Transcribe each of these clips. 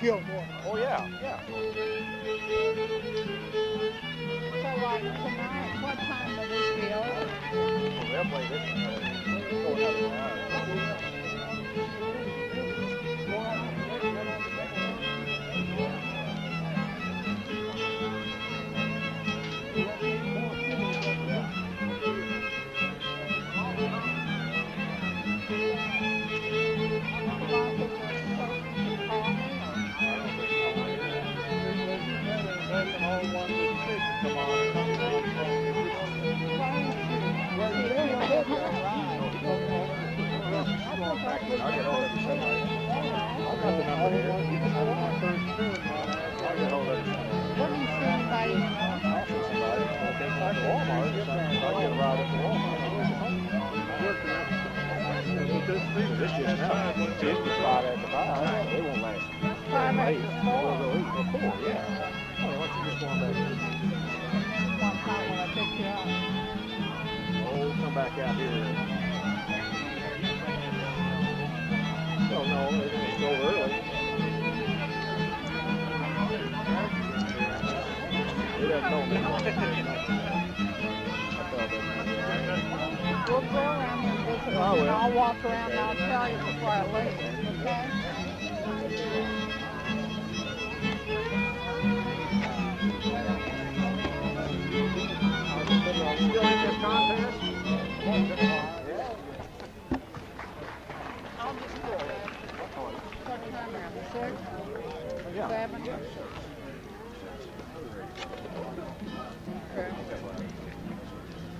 Gilmore. Oh, yeah, yeah. So, like, tonight, what time will this be over? Well, they'll play this one. Go another hour. Back out here. Well, no, it's so early. It doesn't know me. We'll go around here and visit, and I'll walk around and I'll tell you before I leave, okay? Still in this contest? I'll just pull it. What time around? 6? Yeah. 7? Okay.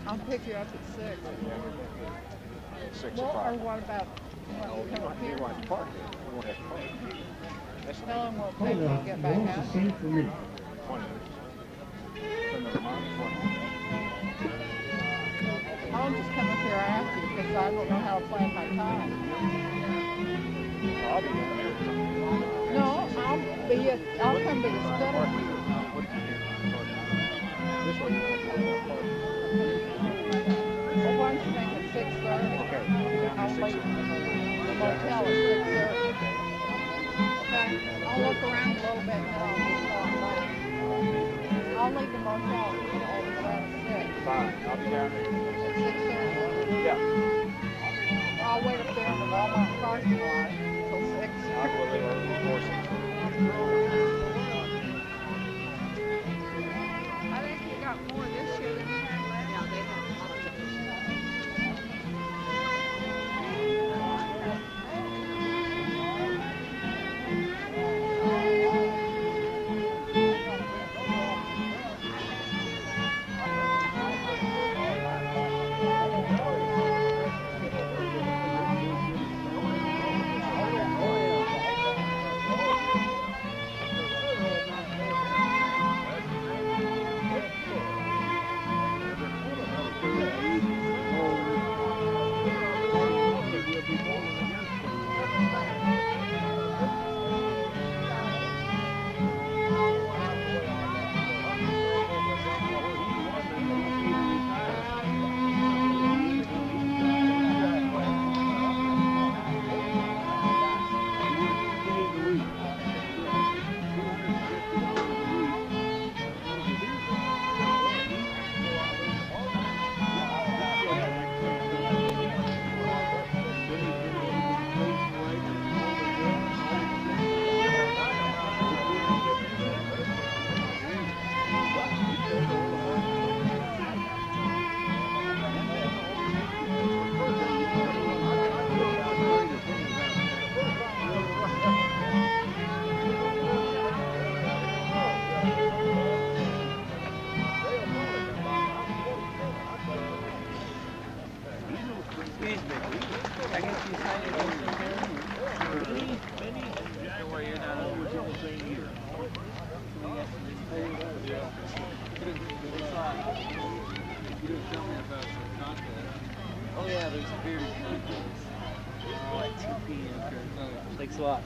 I'll pick you up at 6. 6 Well, o'clock. or what about when you come up You here? want to park here. We won't have to park. Tell him we'll take you to get back out. For me. 20. Another month, 20. I'll just come up here after you because I don't know how to plan my time. I'll be down there. No, I'll come be a Fiddle. This way you want to park. Well, why don't you make it 6:30? Okay. I'll leave the motel at 6:30. Okay, I'll look around a little bit and then I'll just go on later. I'll leave the motel at around 6. Fine. I'll be down there. At 6:30? Yeah. I'll wait up there in the Walmart parking lot till 6. I'll go a little early before 6. I think you got more this year than you had last year. Yeah, they had a lot of Oh yeah, there's a beer contest. Like 2 p.m. Thanks a lot.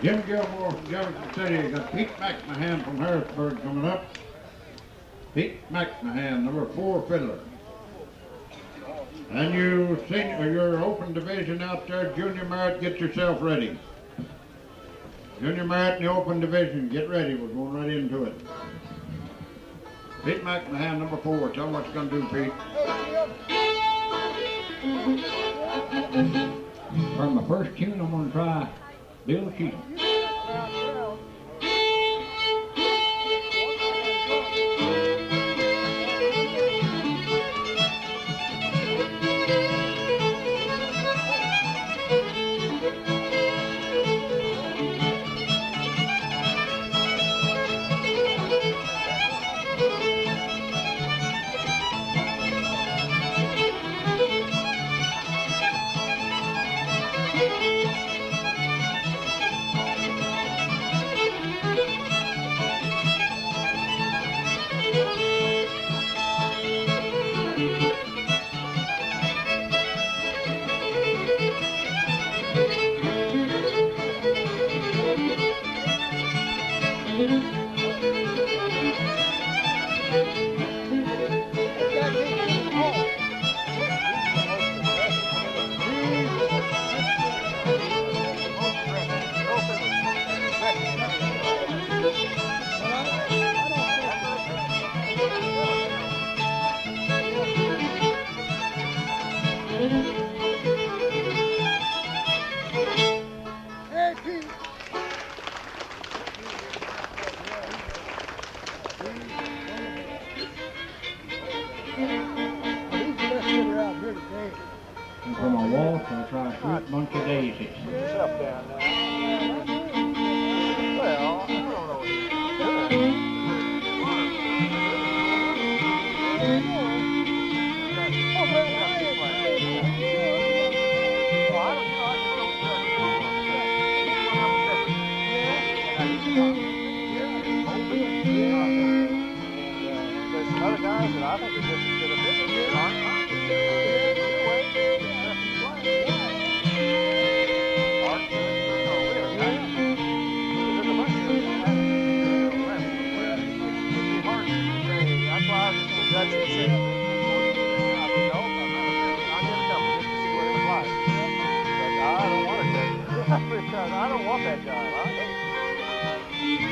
Jim Gilmore from Jefferson City. Got Pete McMahon from Harrisburg coming up. Pete McMahon, number 4 fiddler. And you senior, your open division out there, Junior Merriott, get yourself ready. Junior Merriott in the open division, get ready. We're going right into it. Pete McMahon, number 4. Tell them what you're going to do, Pete. For my first tune, I'm going to try Bill Cheatham. And from a waltz, I'll try a sweet bunch of daisies. Yourself down now. Well, I don't know what you're doing. There's some other guys that I think are just as good as this aren't. That's it. I don't want it because I don't want that job.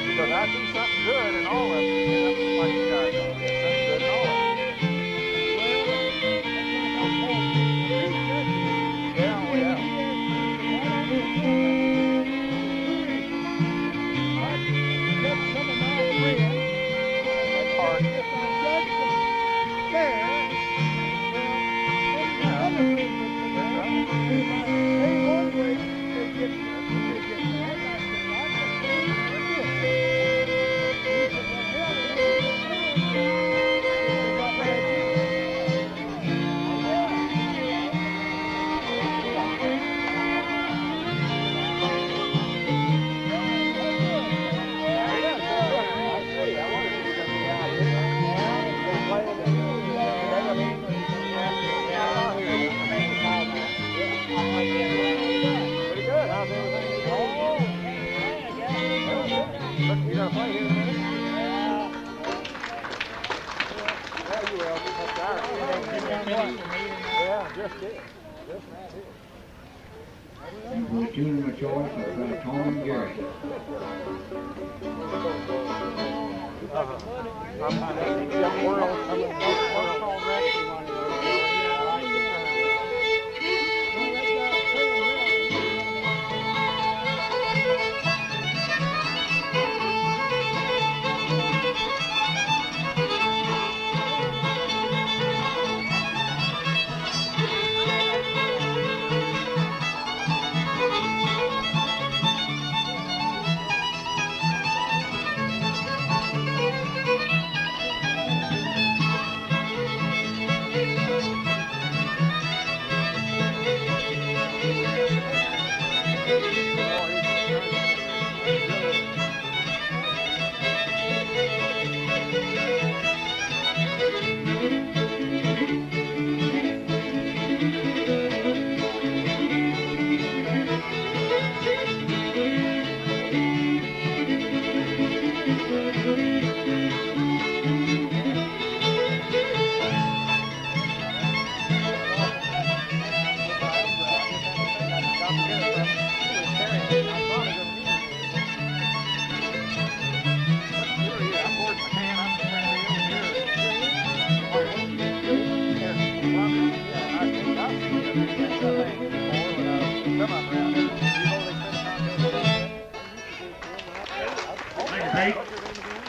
Because I do something good in all of it. Like you guys are. Something good in all of it. Yeah, yeah. That's hard. And for the tune of my choice, I'll try Tom and Gary. Young world.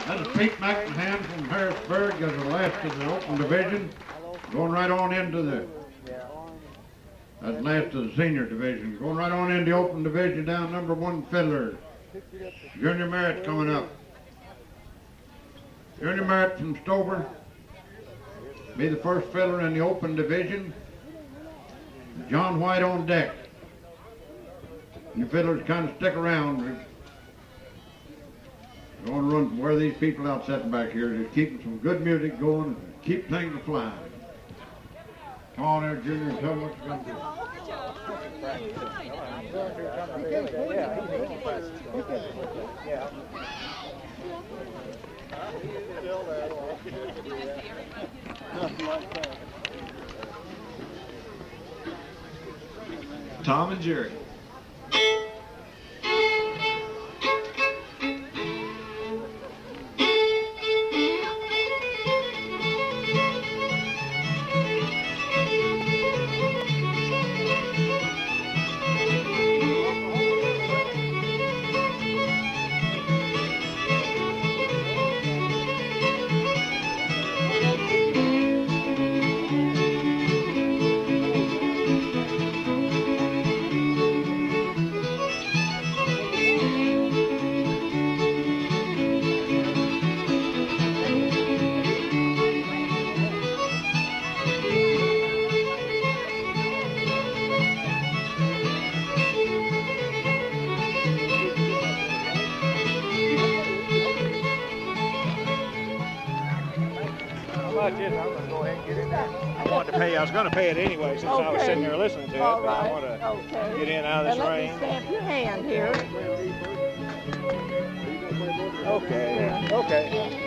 That is Pete McMahon from Harrisburg as the last of the open division, going right on into the, that's last of the senior division, going right on into the open division down number 1 fiddler. Junior Merritt coming up. Junior Merritt from Stover, be the first fiddler in the open division. John White on deck. And the fiddlers kind of stick around. We're going to run from where these people out sitting back here, just keeping some good music going and keep things flying. Come on there, Junior, and tell them what you're going to do. Tom and Jerry. I was going to pay it anyway since I was sitting there listening to it, but I want to get in and out of this rain. Let me stamp your hand here. Okay, okay.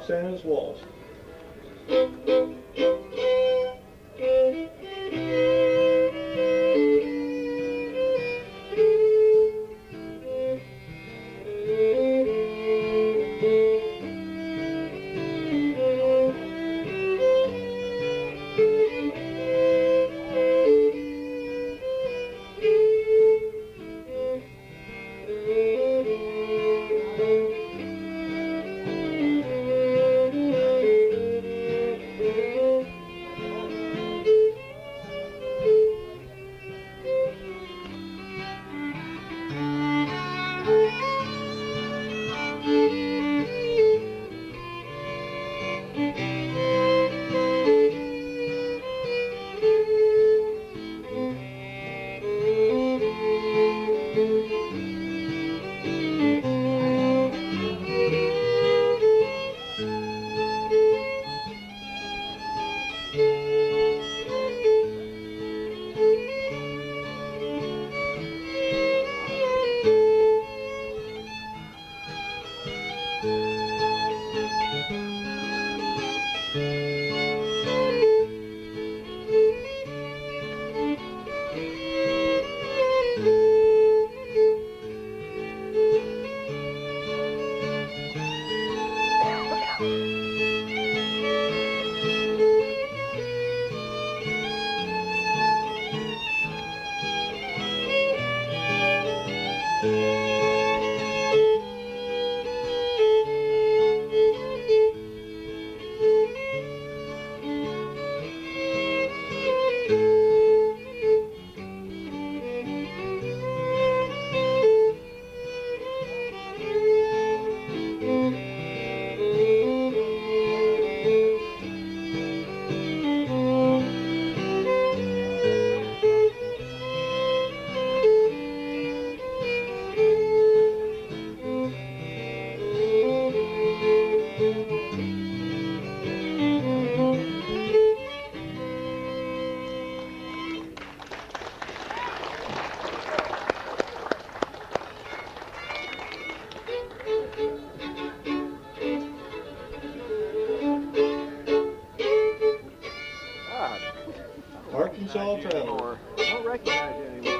Roxanna's Waltz.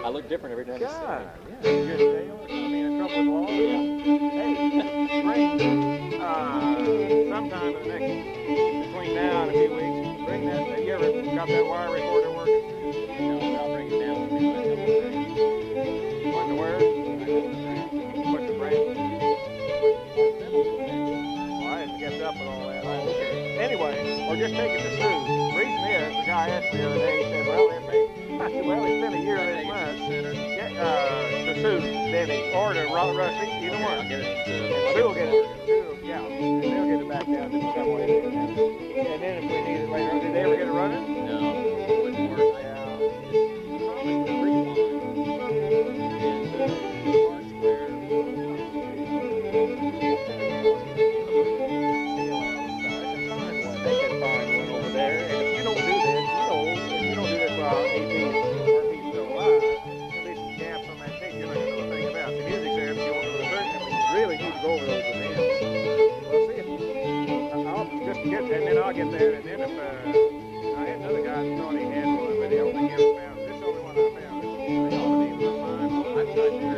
I look different every time I God, see yeah. You just stay on. I mean, in trouble with the law. Hey, bring sometime in the next, between now and a few weeks, bring that. Have you ever got that wire recorder working? No, but I'll bring it down when we put it up. What to wear? What's the brand? Well, I hadn't kept up with all that. Oh, okay. Anyway, or just take it to Sue. The reason is, the guy asked me the other day, he said, well, they pay. I said, well, it's been a year this month. To Sue, Denny, or to Rusty, either one. I'll get it. Sue will get it. Yeah, they'll get it back down to some way. And then if we need it later, did they ever get it running? No, it wouldn't work. I promised to rewind. And parts where They can find one over there. And if you don't do this, if you don't do this while AP's still alive, there'll be some gaps on that tape you're not going to know a thing about. The music's there, but you won't know the search. I mean, you really need to go over those with him. We'll see if I'll just get, and then I'll get there, and then if, I had another guy that thought he had one, but he only ever found, this is the only one I found. They all need to find one. I've tried to rewind.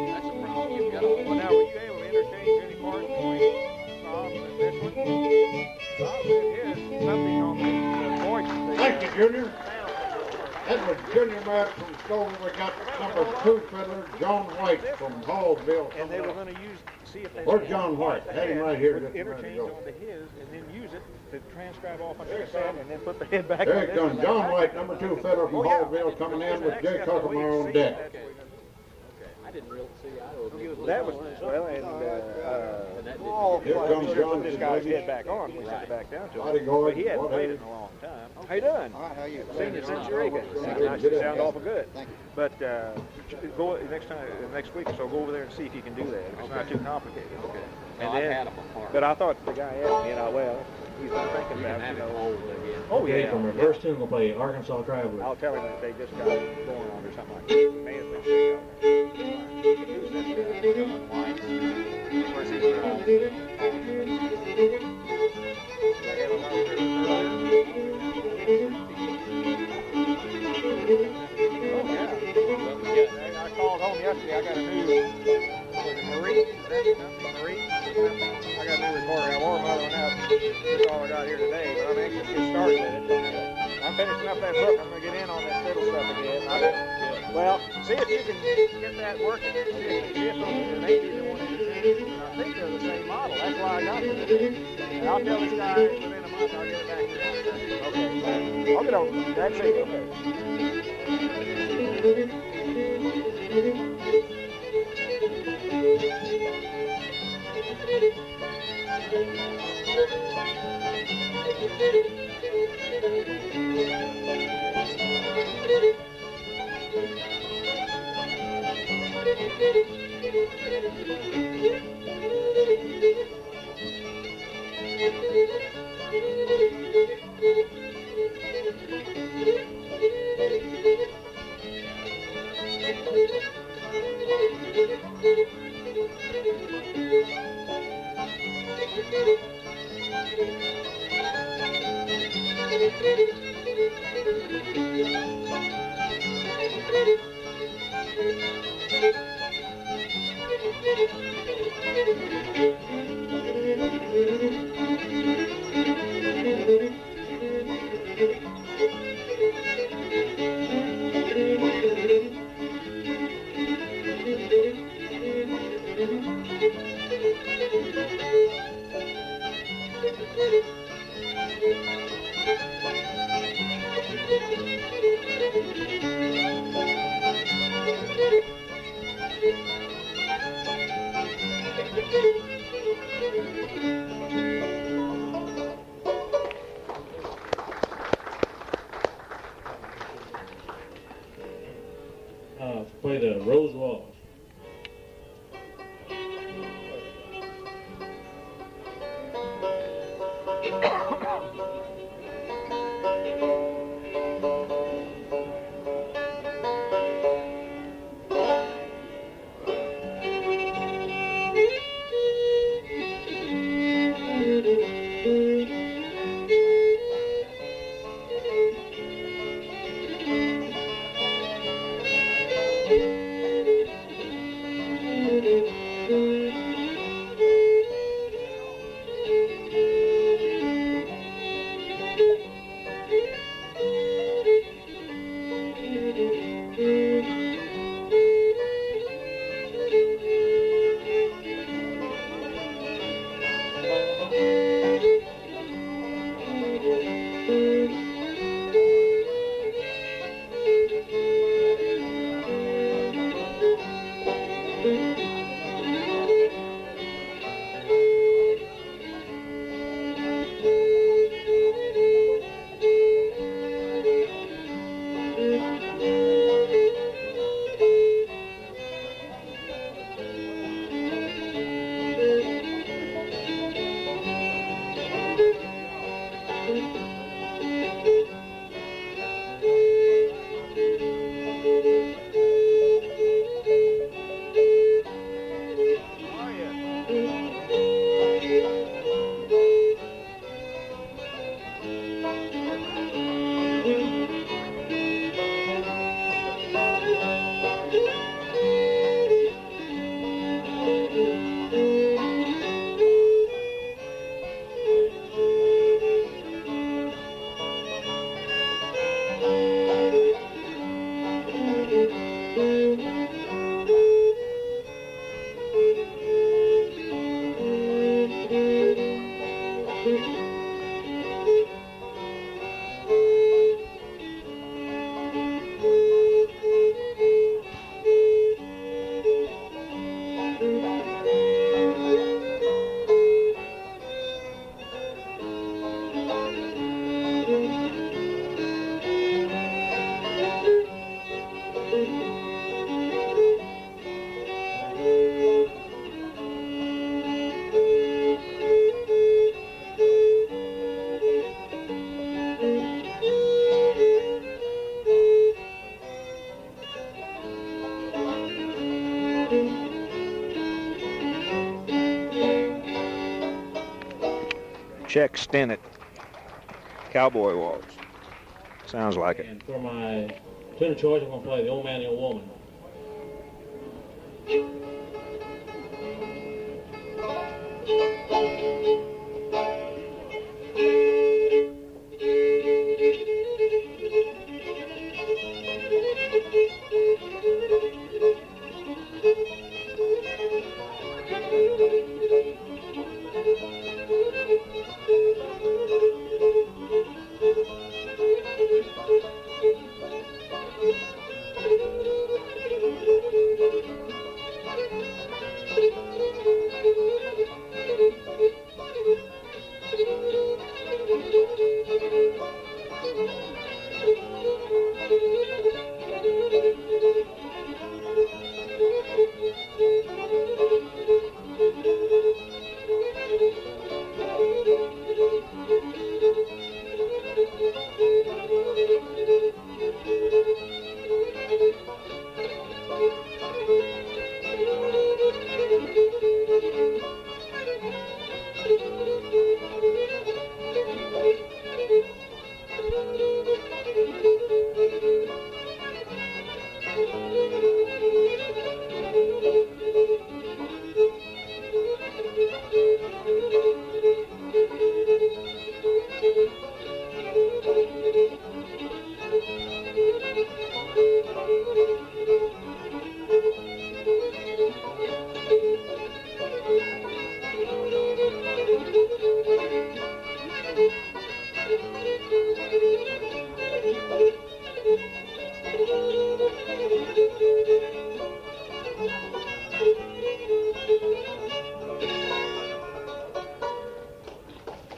That's a problem. You've got all. Well, now, were you able to interchange any parts between Bob's and this one? Bob said his, something on the voice. Thank you, Junior. That was Junior Merritt from Stover. We got number 2 fiddler, John White from Hallsville. And they were going to use, see if they... Where's John White? Had him right here. Just a minute Interchange ago. onto his, and then use it to transcribe off on the cassette, and then put the head back There on it this comes. one. John White, number 2 fiddler from Hallsville, coming in with Jay Hockemeyer on deck. Okay. I didn't really see. I don't That was, well, and, Here comes John. put this guy's head back on, we sent it back down to him. Bodyguard, But he hadn't played it whatever. in a long time. How you doing? All right, how are you? Seen you since Eureka. Good. You sound awful good. Thank you. But go next week or so, go over there and see if you can do that. If it's not too complicated. Okay. And I've then, had them apart. but I thought the guy asked me, well, he's not thinking You can about have it, it whole again. Oh, Okay, yeah. from reverse tune, we'll play Arkansas Traveler. I'll tell him that they just got it going on or something like that. May have been sick out there. Who's this guy? John White. Where's he from? They have a lot of prisoners earlier. Oh, yeah. I called home yesterday. I got a new, was it Marie? Is that the company, Marie? I got a new recorder. I wore my other one out. That's all I got here today. But I'm anxious to get started with it. I'm finishing up that book. I'm going to get in on that fiddle stuff again. Well, see if you can get that working. See if maybe the one in the same. I think they're the same model. That's why I got it. And I'll tell this guy within a month I'll get it back here. Okay. I'll get over it. That's it. Play the Rose Waltz. Check Stennett, Cowboy Waltz. Sounds like it. And for my tune of choice, I'm going to play The Old Man and the Old Woman.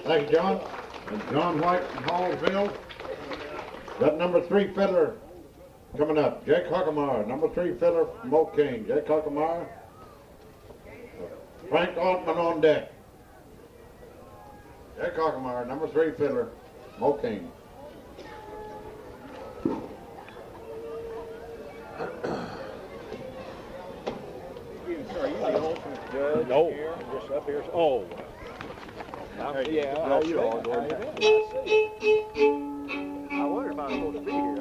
Thank you, John. And John White from Hallsville. Got number 3 fiddler coming up. Jake Hockemeyer, number 3 fiddler from Mokane. Jake Hockemeyer. Frank Altman on deck. Jake Hockemeyer, number 3 fiddler, Mokane. Are you the ultimate judge No. here? Just up here? Oh. Yeah, How you all doing? I see. I wonder if I'm supposed to be here.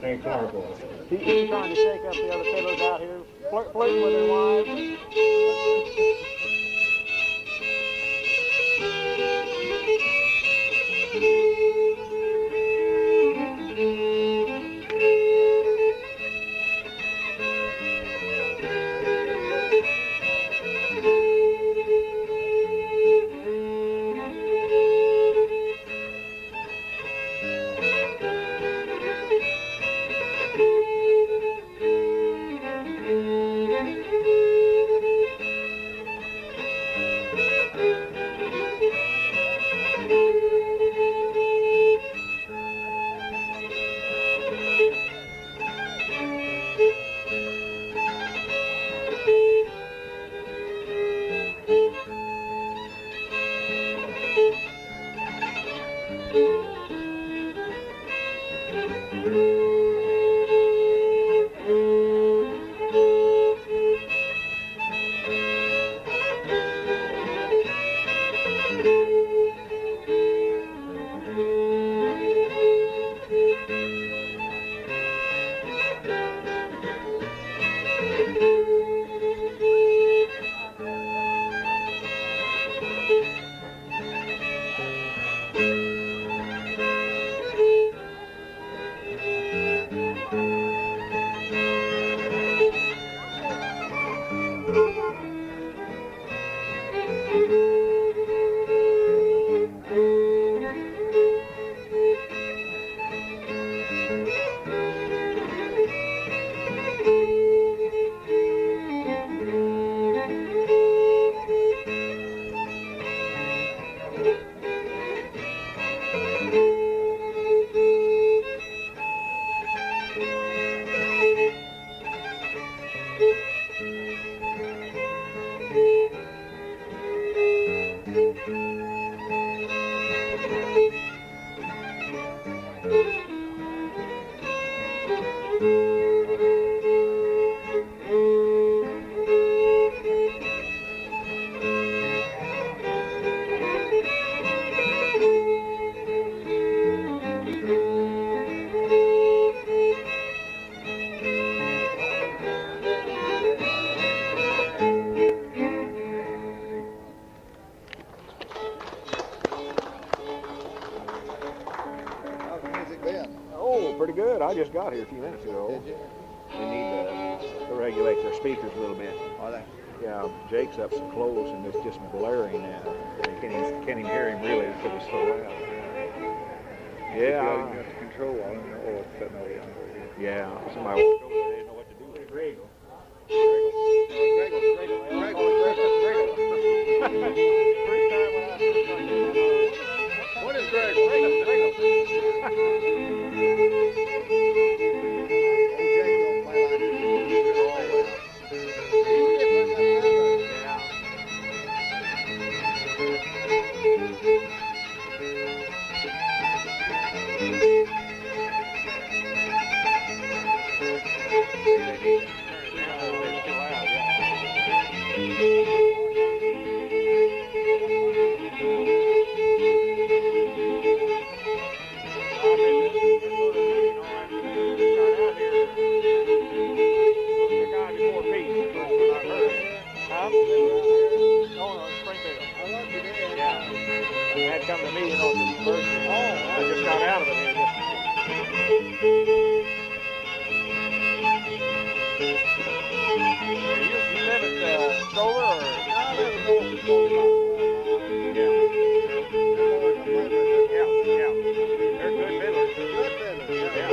Thanks, Marco. He's trying to shake up the other fiddlers out here, flirting with their wives. Pretty good. I just got here a few minutes ago. Did you? They need to regulate their speakers a little bit. Are they? Yeah, Jake's up so close and it's just blaring now. I can't even hear him really because it's so loud. Yeah. You have to control all of them. Oh, it's sitting over here. Yeah. Somebody walked over there, they didn't know what to do with it. Greggle. What is Greggle? Come to me, you know, this first. I just got out of it here. You live at Solar or? No, I live at Yeah. They're good fiddlers. Good fiddlers. Yeah.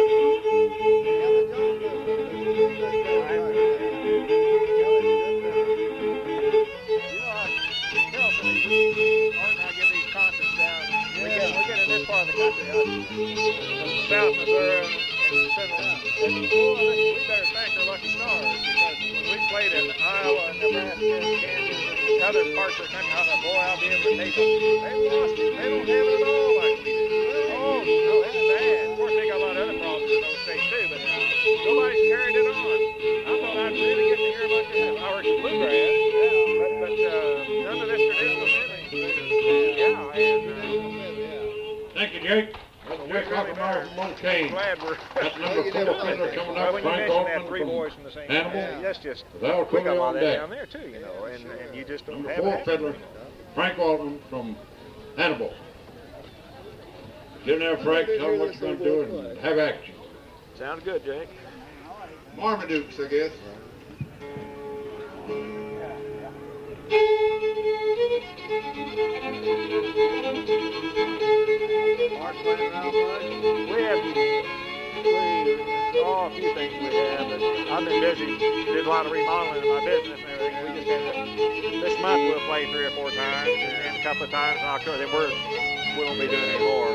South Missouri and Fiddle. We better thank our lucky stars because when we played in Iowa and Nebraska and Kansas and other parts of the country, I thought, boy, I'll be able to take them. They lost it. They don't have it at all like we do. Oh, no, that's bad. Of course, they got a lot of other problems in those states too, but nobody's carried it on. I thought I'd really get to hear about this. I worked in bluegrass, but none of this traditional music. Yeah, and Thank you, Jake. Jake Hockemeyer from Mokane. glad we're. That's number 4 fiddler coming up. When you Frank mention that Altman three from boys from the same Hannibal. family, that's just, Without we got a lot of that deck. down there too, you know, and you just don't Number have 4 that. fiddler, Frank Altman from Hannibal. Get in there, Frank. Tell them what you're going to do and have action. Sounds good, Jake. Marmadukes, I guess. Mark playing around much? We have, a few things we have, but I've been busy, did a lot of remodeling in my business and everything. We just had, this month we'll play 3 or 4 times, and a couple of times in October, then we won't be doing any more.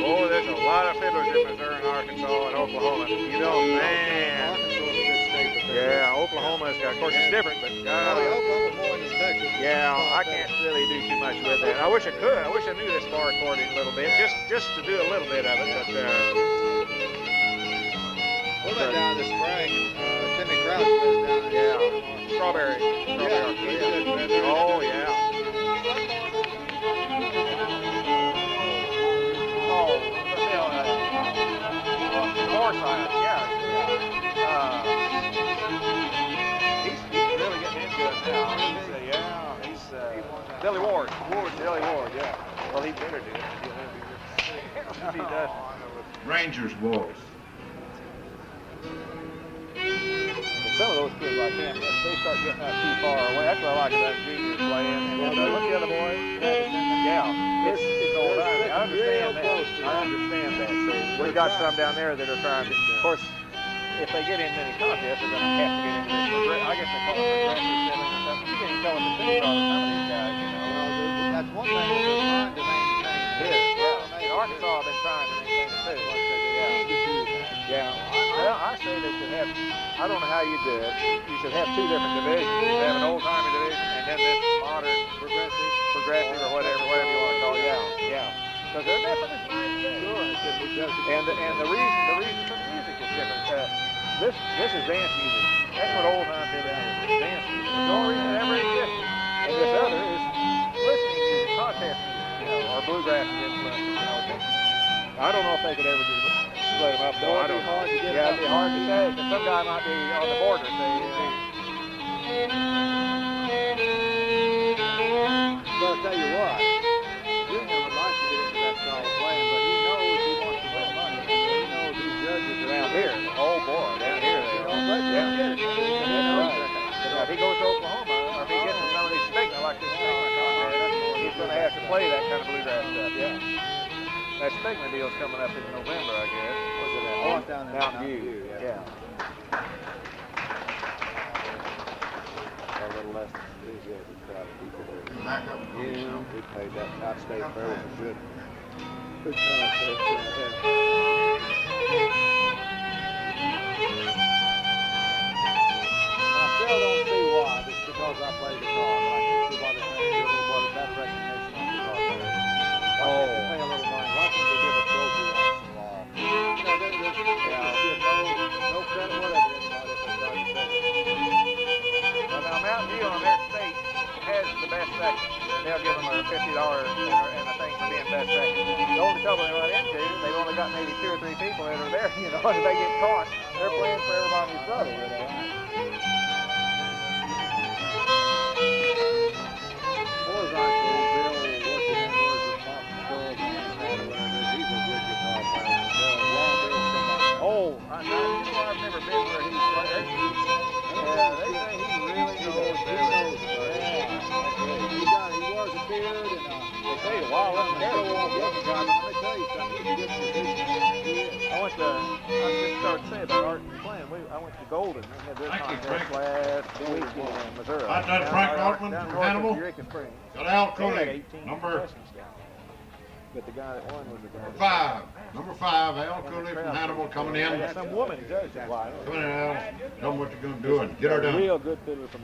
Oh, there's a lot of fiddlers in Missouri and Arkansas and Oklahoma. You know, man. Yeah, Oklahoma's got, of course, it's different, but Oklahoma more than Texas. yeah, I can't really do too much with that. I wish I could. I wish I knew this bar accordion a little bit, just to do a little bit of it. But What about down in the spring? Timmy Crouch was down there. yeah, strawberry. Yeah. Oh yeah. Oh, Forsyth, yeah. He's really getting into it now. He's Billy Ward. Billy Ward, yeah. Well, he better do it. If he does. Rangers boys. Some of those kids I can't, they start getting out too far away. That's what I like about juniors playing. And what's the other boy? Yeah, it's old time. I understand that. So we've got some down there that are trying to, of course, if they get into any contest, they're going to have to get into this. I guess they call it progressive filling or something. You can't tell them to finish all the time of these guys, you know. That's one thing that they're trying to maintain. Yeah. In Arkansas, I've been trying to maintain it too. Yeah. Well, I say they should have, I don't know how you do it. You should have 2 different divisions. You should have an old-timey division and then this modern progressive or whatever you want to call it. Yeah. Because they're different as sure. And the reason for the music is different. This is dance music. That's what old-time division is, dance music. It's the only reason it ever existed. And this other is listening music, contest music, you know, or bluegrass influence, you know. I don't know if they could ever do split them up, though. I don't know. Yeah, it'd be hard to say, because some guy might be on the border. But I'll tell you what, Junior would like to get into that style of playing, but he knows he wants to win money. He knows these judges down here, oh boy, down here they are. Now, if he goes to Oklahoma, or if he gets to some of these stigma, like this stigma contest, he's going to have to play that kind of bluegrass stuff. Yeah. That stigma deal's coming up in November, I guess. What's it at? Oh, it's down in Mountain View. Yeah. A little less enthusiastic crowd of people there. Yeah, we played that Top State Fair was a good contest. I still don't see why, just because I played guitar. I can see why they're trying to give a little bit of that recognition on guitar players. Why can't they pay a little money? Why can't they give a trophy once in a while? You know, there's no credit, whatever, anybody if they try to say it. Well, now Mountain View on their state has the best section. They'll give them a $50 and a thing for being best section. The only trouble they run into, they've only got maybe 2 or 3 people that are there, you know, if they get caught, they're playing for everybody's brother, you know. Boys like old Bill working in words with Pop Skull and whatever it is. He's a good guitar player. Long Bill somebody. Oh, I've never been where he's played. They say he really God, let me tell you something. He's a good musician. I just started saying about Art and playing. I went to Golden. They had their contest last week in Missouri. I done Frank Altman from Hannibal. Got Al Cooley, number But the guy that won was the guy. 5. Number 5, Al Cooley from Hannibal coming in. Some woman judged it. Come in, Al. Tell them what you're going to do and get her A done. real good fiddler from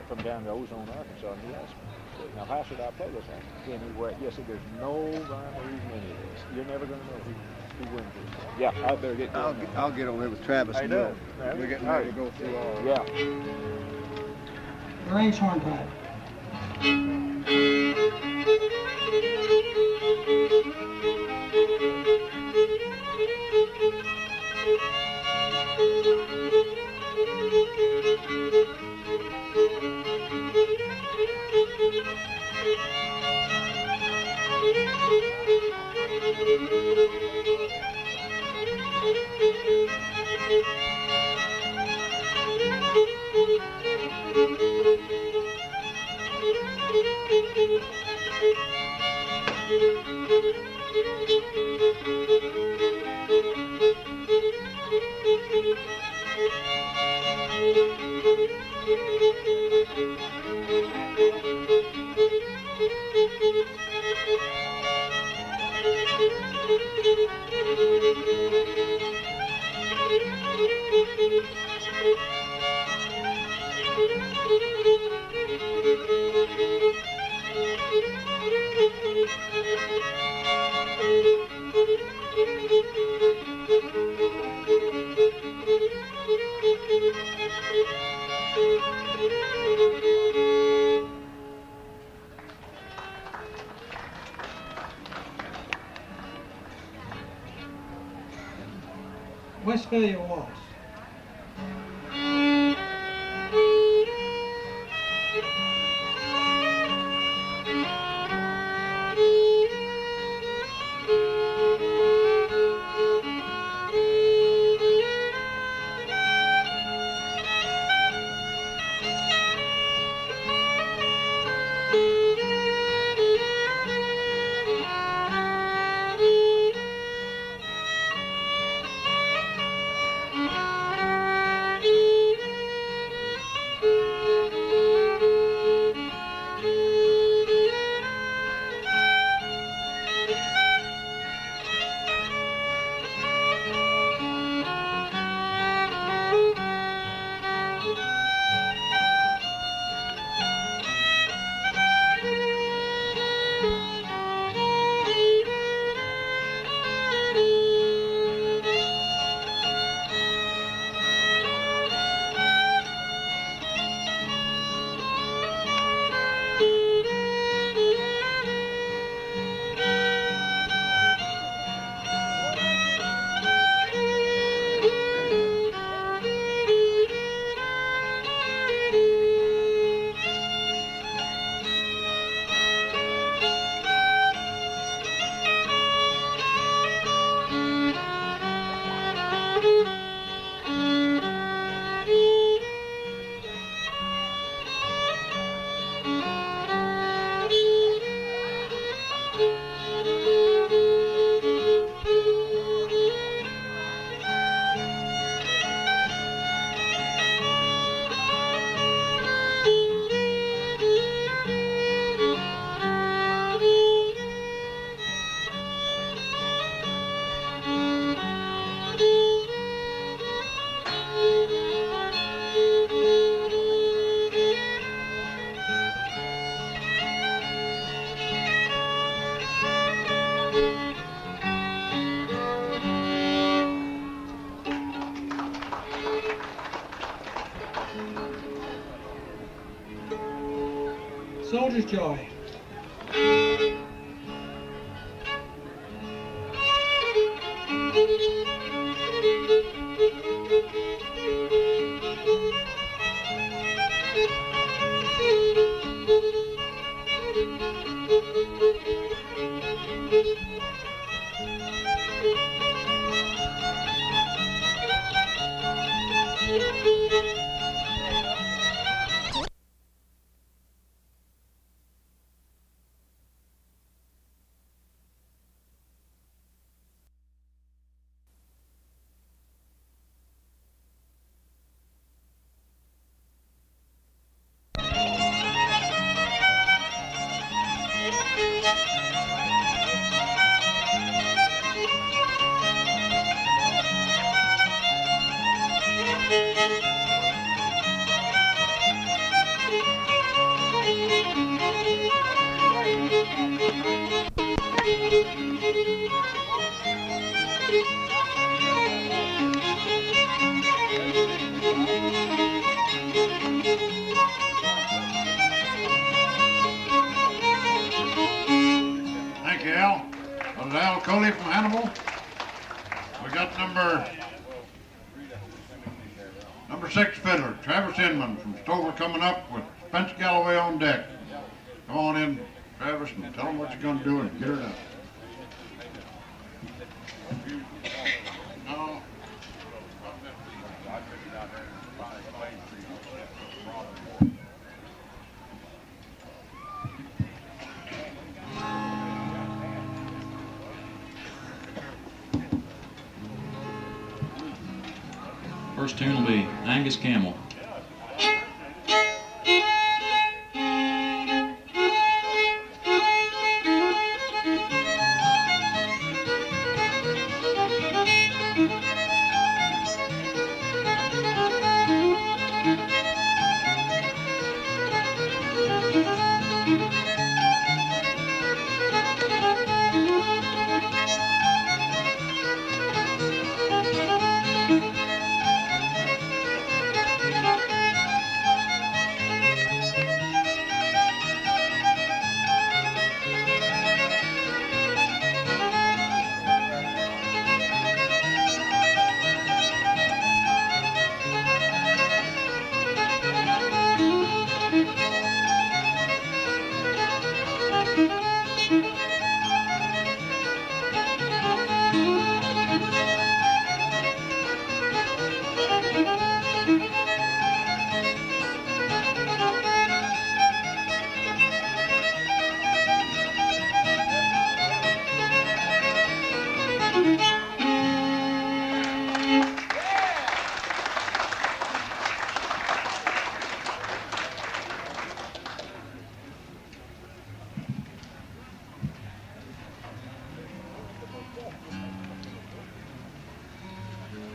from down to Ozone, Arkansas. And he asked me, he said, now how should I play this? And he went, yes, there's no rhyme or reason in any of this. You're never going to know who wins this. Yeah, I better get going. I'll get on there with Travis. I know. We're getting ready to go through all. Yeah. Arrange hornpipe. Westphalia Waltz. Soldier's Joy. Thank you, Al. Was it Al Coley from Hannibal? We got number 6 fiddler, Travis Inman from Stover coming up with Spence Galloway on deck. Come on in, Travis, and tell them what you're going to do and get her done. No. First tune will be Angus Camel.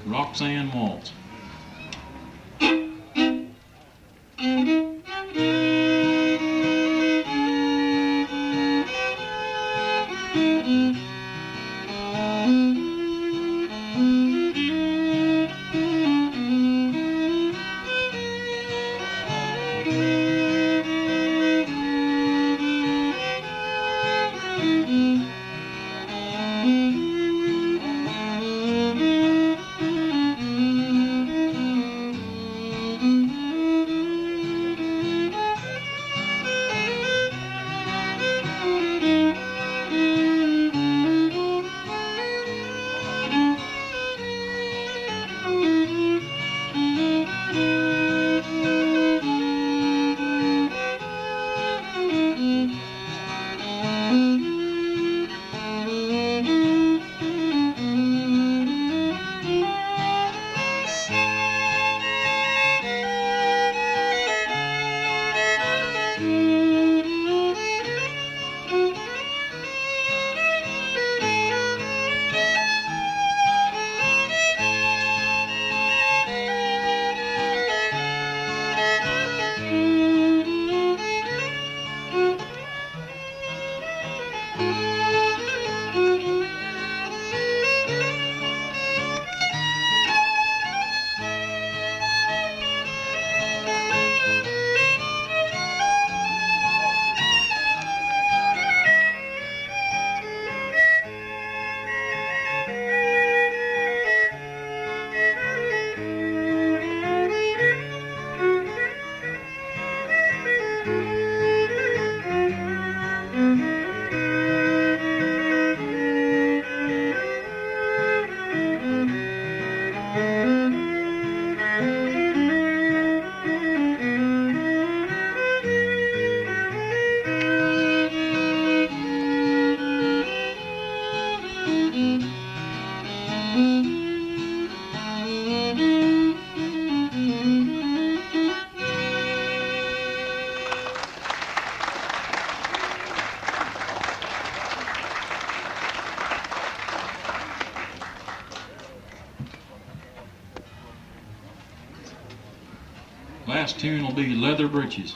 Roxanna Waltz. Last tune will be Leather Breeches.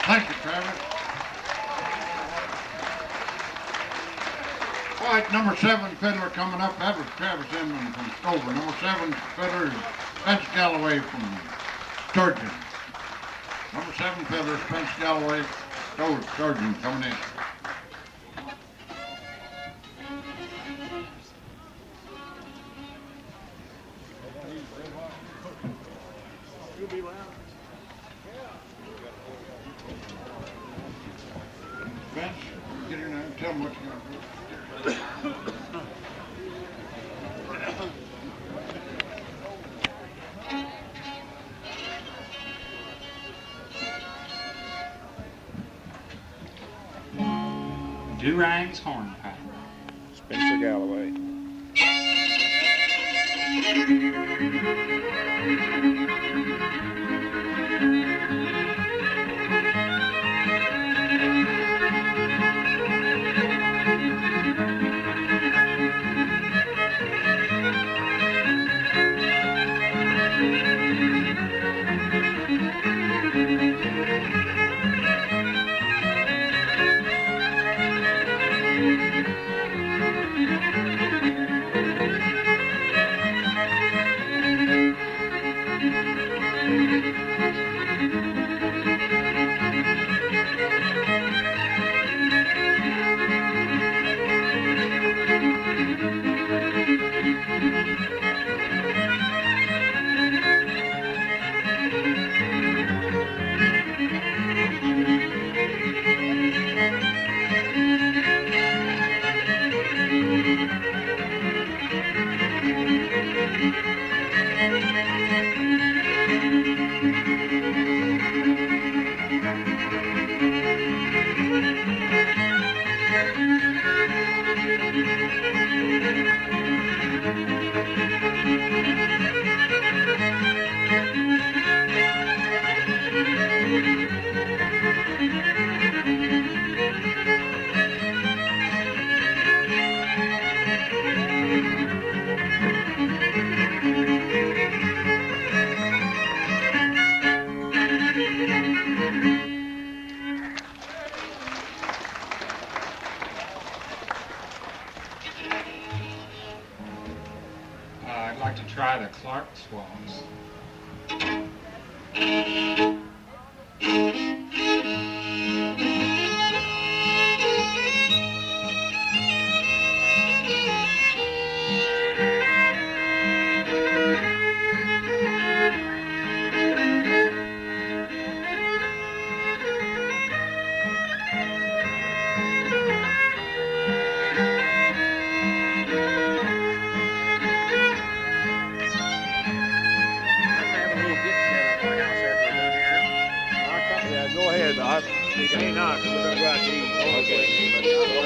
Thank you, Travis. All right, number 7 fiddler coming up. That was Travis Inman from Stover. Number 7 fiddler is Spence Galloway from Sturgeon. Number 7 fiddler, Spence Galloway, Sturgeon coming in. Spence, get in there and tell them what you're going to do. Durang's Hornpipe. Spencer Galloway. I'd like to try the Clark's Waltz. Hey, not, because we're going to go out to eat. Okay. But are you in that circle?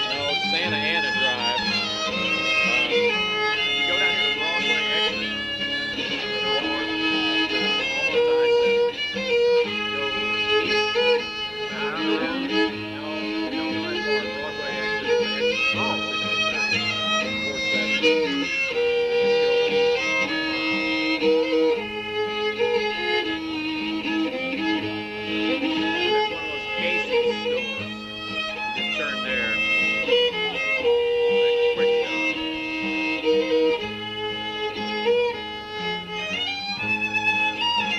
No, Santa Ana Drive. You go down here to Broadway exit, go north, almost I-70. Go east, down around. No, you don't go that far. Broadway exit, Daisies stores. Just turn there. Quick shop.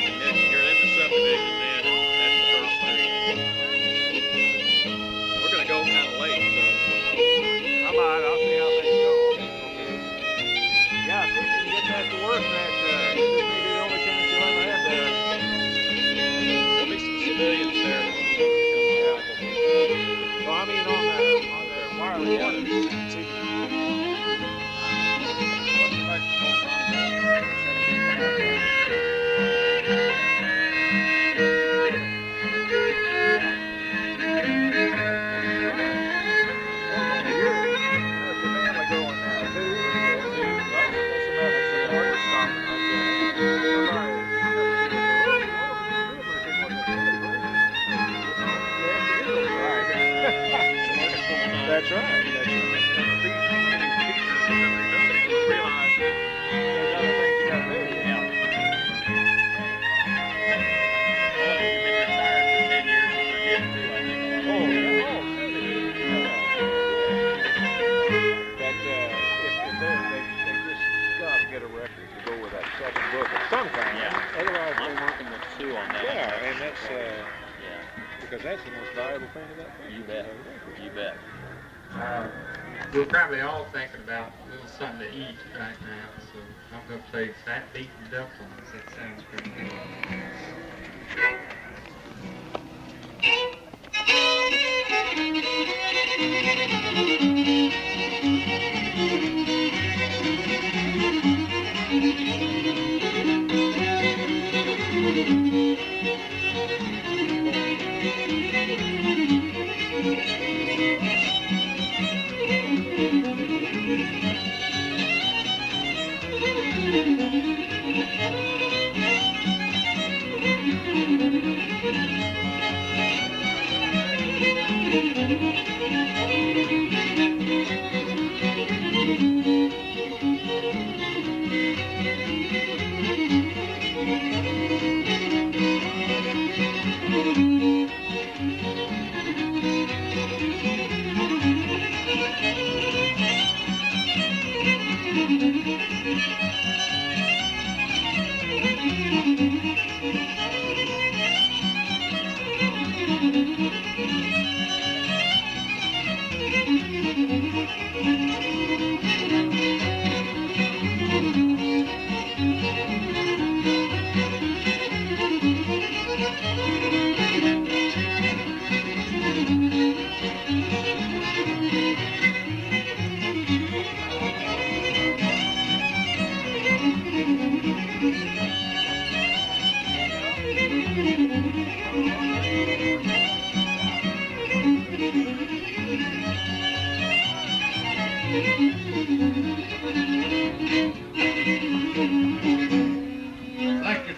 And then you're in the subdivision then, and that's the first street. We're gonna go kind of late, so. I might. I'll see how things go. Okay. Yeah, see if you can get that to work. That this may be the only chance you'll ever have there. There'll be some civilians there. So I mean on the wireless one. See, you're That's right. That's right. Realize that there's other things you got to do. Yeah. Well, if you've been retired for 10 years, you forget too, I think. But if they just got to get a record to go with that second book of some kind. Yeah. Otherwise, I'm working with Sue on that. yeah, and that's Yeah, because that's the most valuable thing of that book. you bet. You bet. We're probably all thinking about a little something to eat right now, so I'm going to play Fat Beaten Dumplings. That sounds pretty good.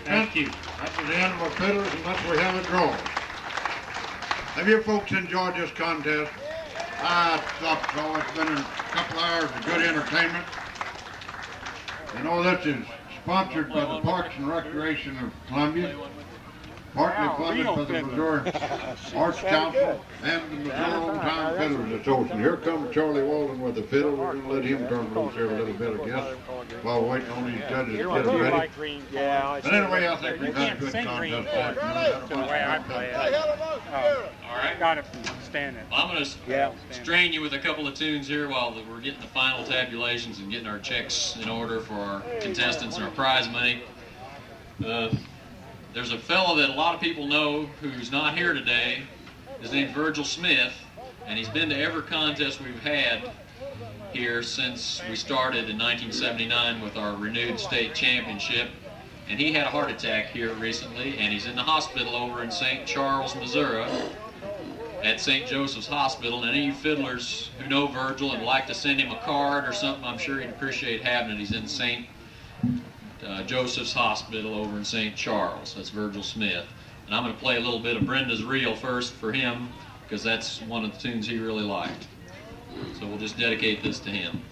Thank you. That's the end of our fiddlers, and that's where we have a draw. Have you folks enjoyed this contest? I thought so. It's been a couple hours of good entertainment. You know, this is sponsored by the Parks and Recreation of Columbia, partly funded by the Missouri Arts Council and the Missouri Old Time Fiddlers Association. Here comes Charlie Walden with the fiddle. We're going to let him turn loose here a little bit, I guess, while waiting on these judges to get them ready. Yeah. But anyway, I think we've had a good contest this afternoon. The way I play it. All right. Got it standing. Well, I'm going to strain you with a couple of tunes here while we're getting the final tabulations and getting our checks in order for our contestants and our prize money. There's a fellow that a lot of people know who's not here today. His name's Virgil Smith, and he's been to every contest we've had here since we started in 1979 with our renewed state championship. And he had a heart attack here recently, and he's in the hospital over in St. Charles, Missouri, at St. Joseph's Hospital. And any of you fiddlers who know Virgil and would like to send him a card or something, I'm sure he'd appreciate having it. He's in St. Joseph's Hospital over in St. Charles. That's Virgil Smith. And I'm going to play a little bit of Brenda's Reel first for him, because that's one of the tunes he really liked. So we'll just dedicate this to him.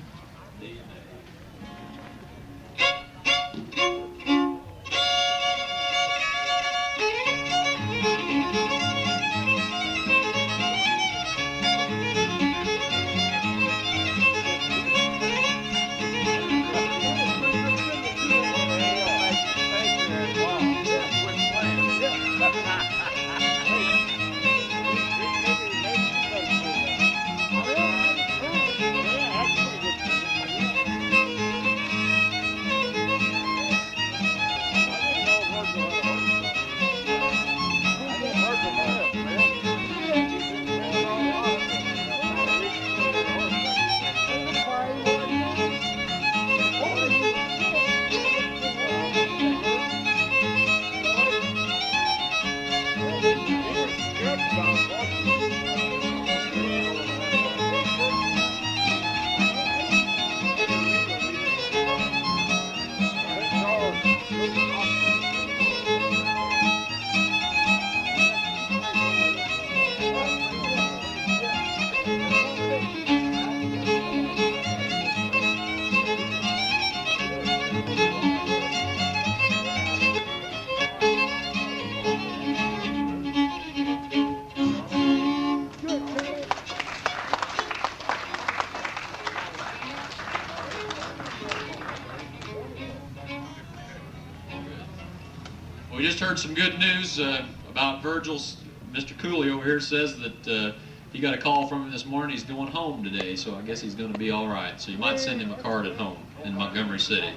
We just heard some good news about Virgil's. Mr. Cooley over here says that he got a call from him this morning. He's going home today, so I guess he's going to be all right. So you might send him a card at home in Montgomery City.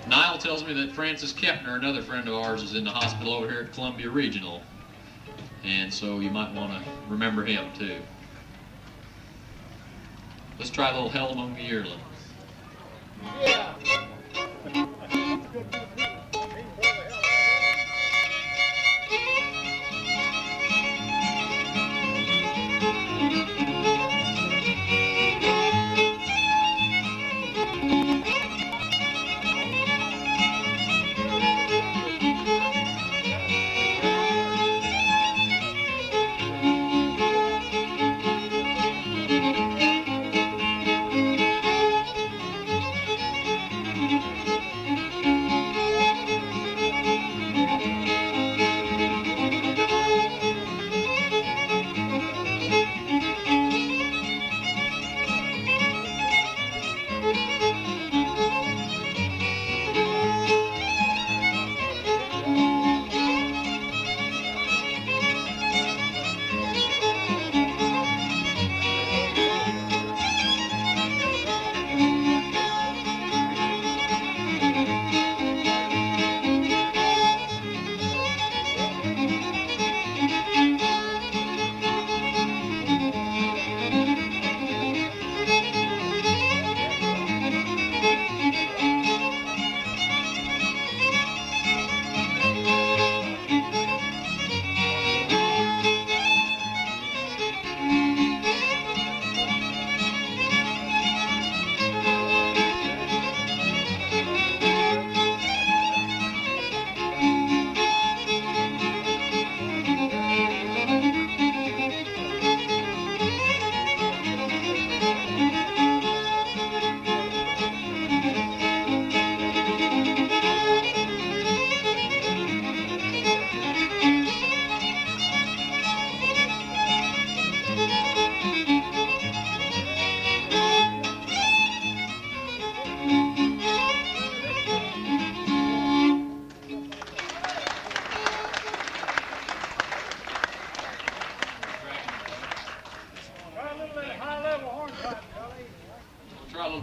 Niall tells me that Francis Kepner, another friend of ours, is in the hospital over here at Columbia Regional. And so you might want to remember him too. Let's try a little Hell Among the Yearlings. Yeah.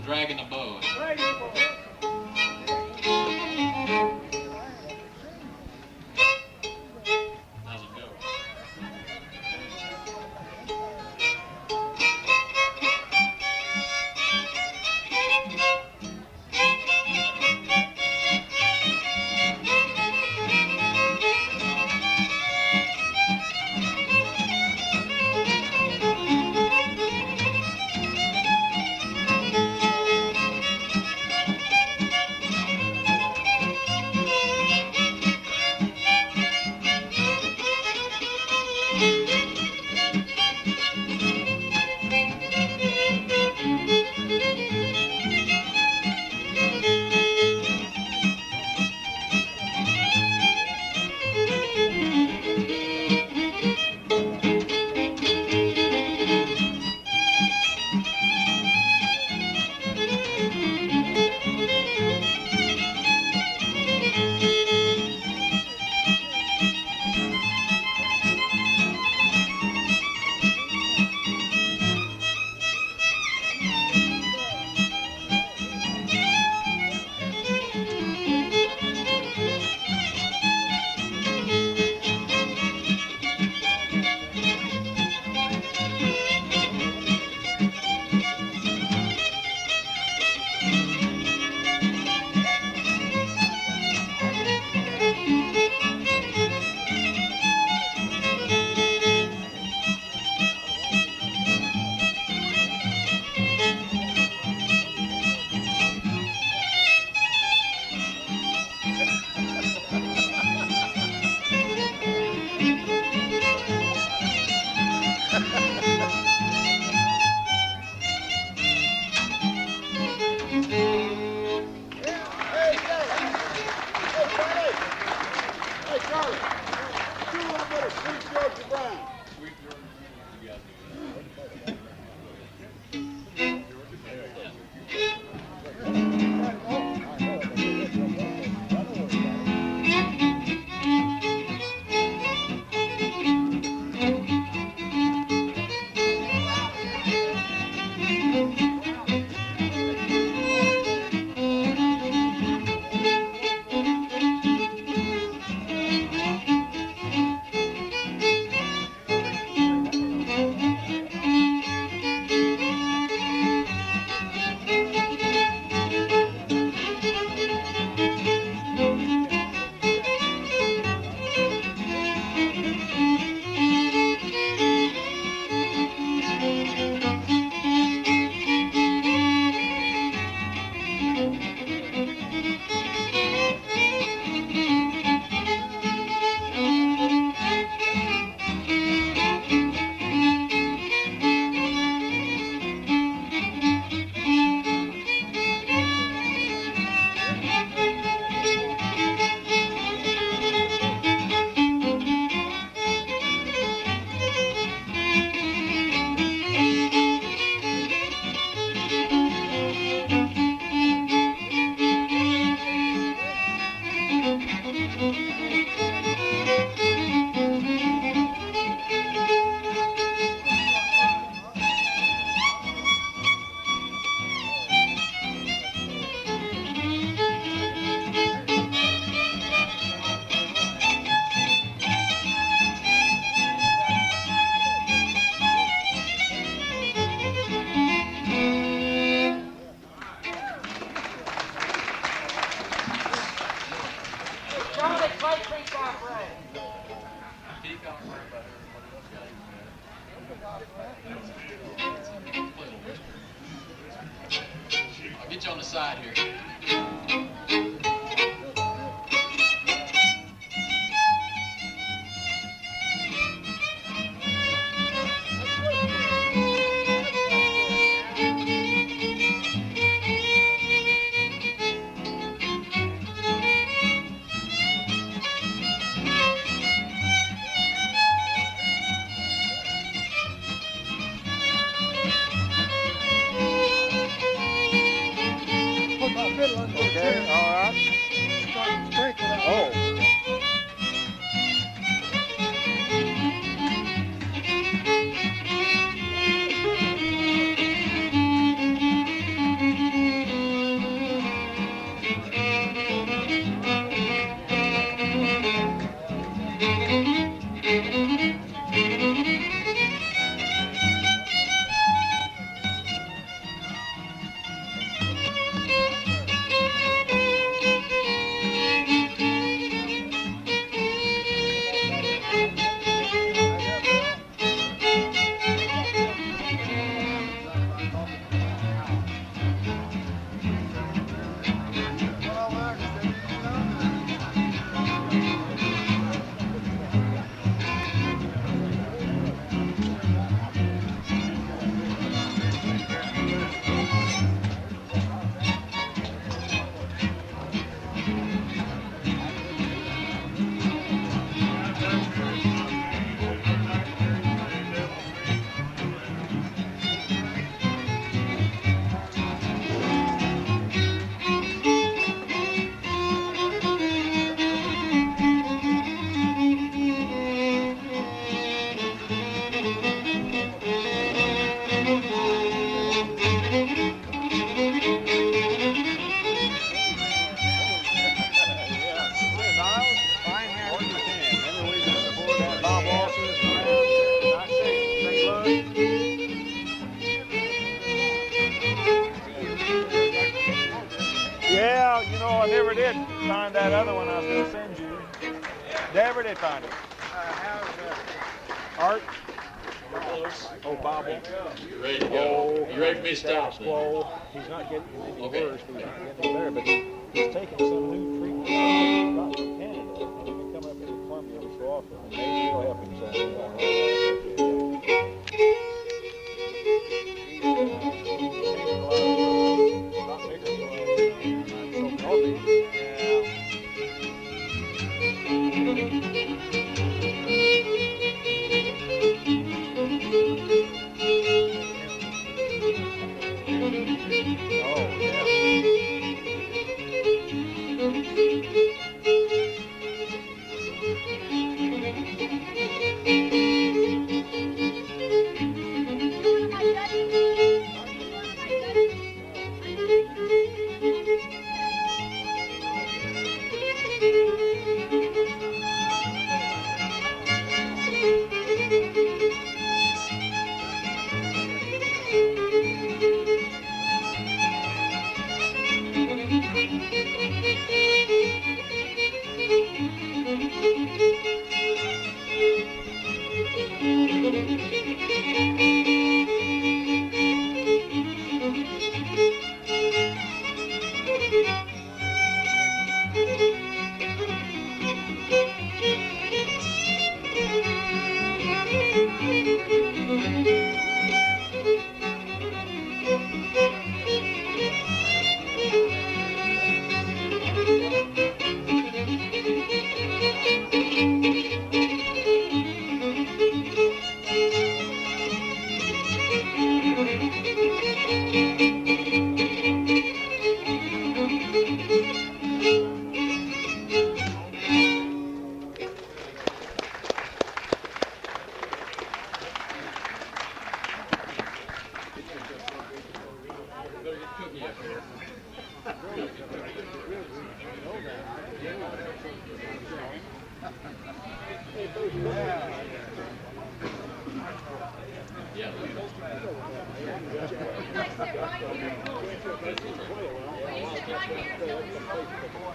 Dragging the bow. How's it go? Peacock worry about everybody else got I'll get you on the side here. Okay, all right. Oh. Yeah, you know, I never did find that other one I was going to send you. Never did find it. Art? Oh, Bobble. You ready to go? You ready for me to stop? Well, he's not getting any worse. He's not getting better, but he's taking some new treatment from Canada. And he's been coming up here to Columbia so often. And maybe it'll help him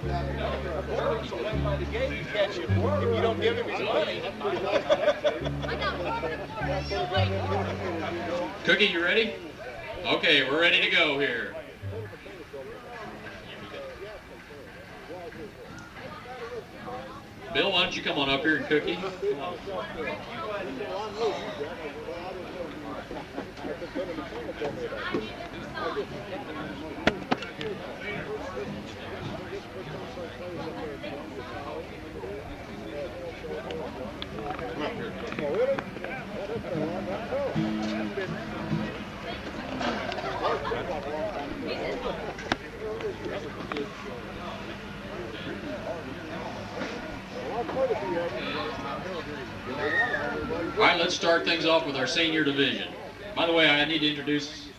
Yeah. If you don't give him his money. Cookie, you ready? Okay, we're ready to go here. Bill, why don't you come on up here and Cookie? All right, let's start things off with our senior division. By the way, I need to introduce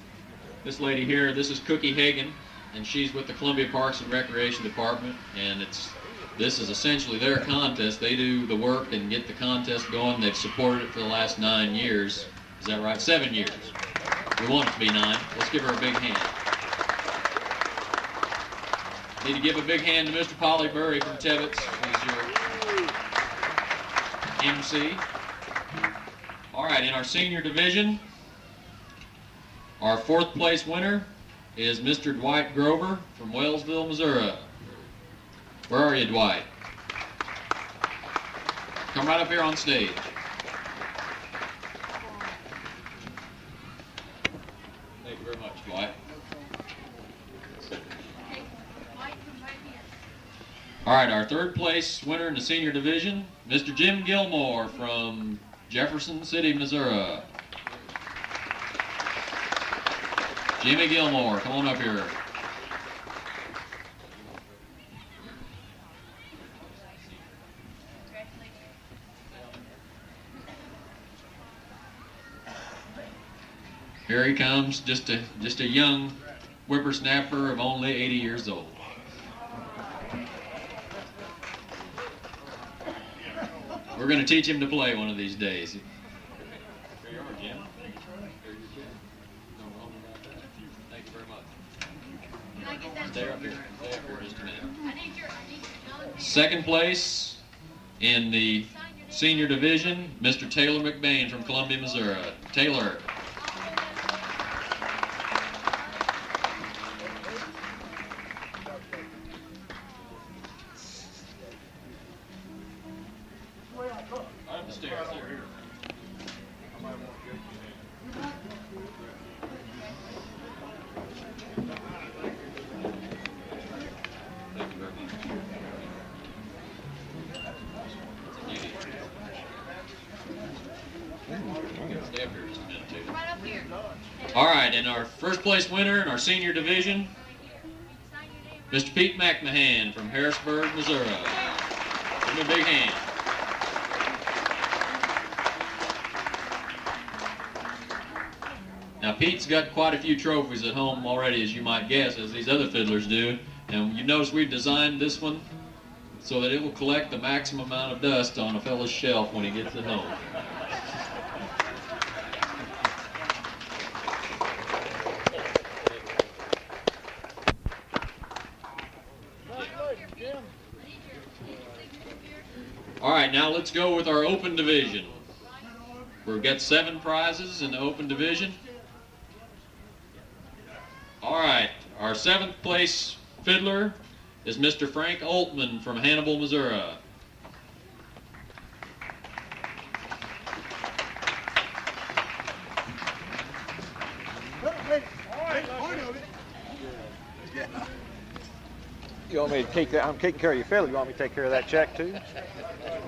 this lady here. This is Cookie Hagan, and she's with the Columbia Parks and Recreation Department, and this is essentially their contest. They do the work and get the contest going. They've supported it for the last 9 years. Is that right? 7 years. We want it to be 9. Let's give her a big hand. Need to give a big hand to Mr. Polly Burre from Tebbets, who's your MC. All right, in our senior division, our 4th place winner is Mr. Dwight Grover from Wellsville, Missouri. Where are you, Dwight? Come right up here on stage. Thank you very much, Dwight. All right, our 3rd place winner in the senior division, Mr. Jim Gilmore from Jefferson City, Missouri. Jimmy Gilmore, come on up here. Here he comes, just a young whippersnapper of only 80 years old. We're going to teach him to play one of these days. Here you are, Jim. Thank you very much. Stay up here. Stay up here just a minute. 2nd place in the senior division, Mr. Taylor McMahon from Columbia, Missouri. Taylor. All right, and our 1st place winner in our senior division, Mr. Pete McMahon from Harrisburg, Missouri. Give him a big hand. Now, Pete's got quite a few trophies at home already, as you might guess, as these other fiddlers do. And you notice we've designed this one so that it will collect the maximum amount of dust on a fellow's shelf when he gets it home. All right, now let's go with our open division. We've got 7 prizes in the open division. All right, our 7th place fiddler is Mr. Frank Altman from Hannibal, Missouri. You want me to take that? I'm taking care of your fiddle. You want me to take care of that check too?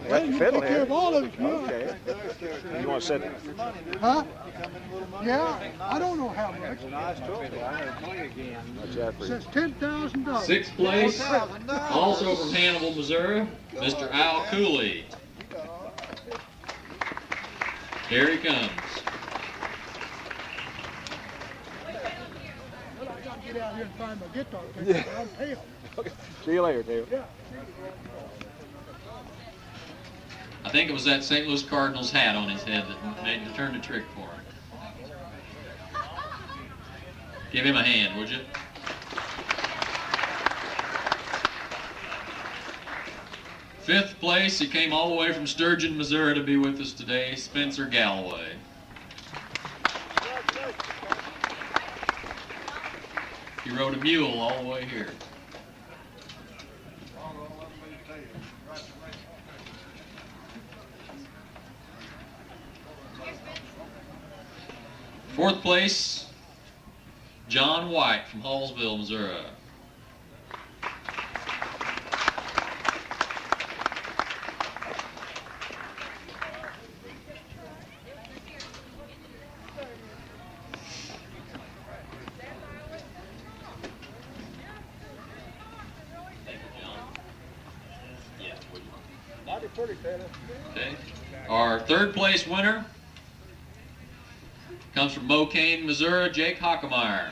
Well, Got you your fiddle take care here. of all of it, yeah. Okay. You want to set? Huh? Yeah, I don't know how much. Nice trophy. I had to play again. What's that for It you? says $10,000. 6th place, also from Hannibal, Missouri, Mr. Al Cooley. Here he comes. Well, I got to get out here and find my guitar. Yeah. I'll pay 'em. Okay. See you later, Dave. Yeah. I think it was that St. Louis Cardinals hat on his head that turned the trick for him. Give him a hand, would you? Fifth place, he came all the way from Sturgeon, Missouri to be with us today, Spencer Galloway. He rode a mule all the way here. Fourth place, John White from Hallsville, Missouri. Okay. Our third place winner comes from Mokane, Missouri, Jake Hockemeyer.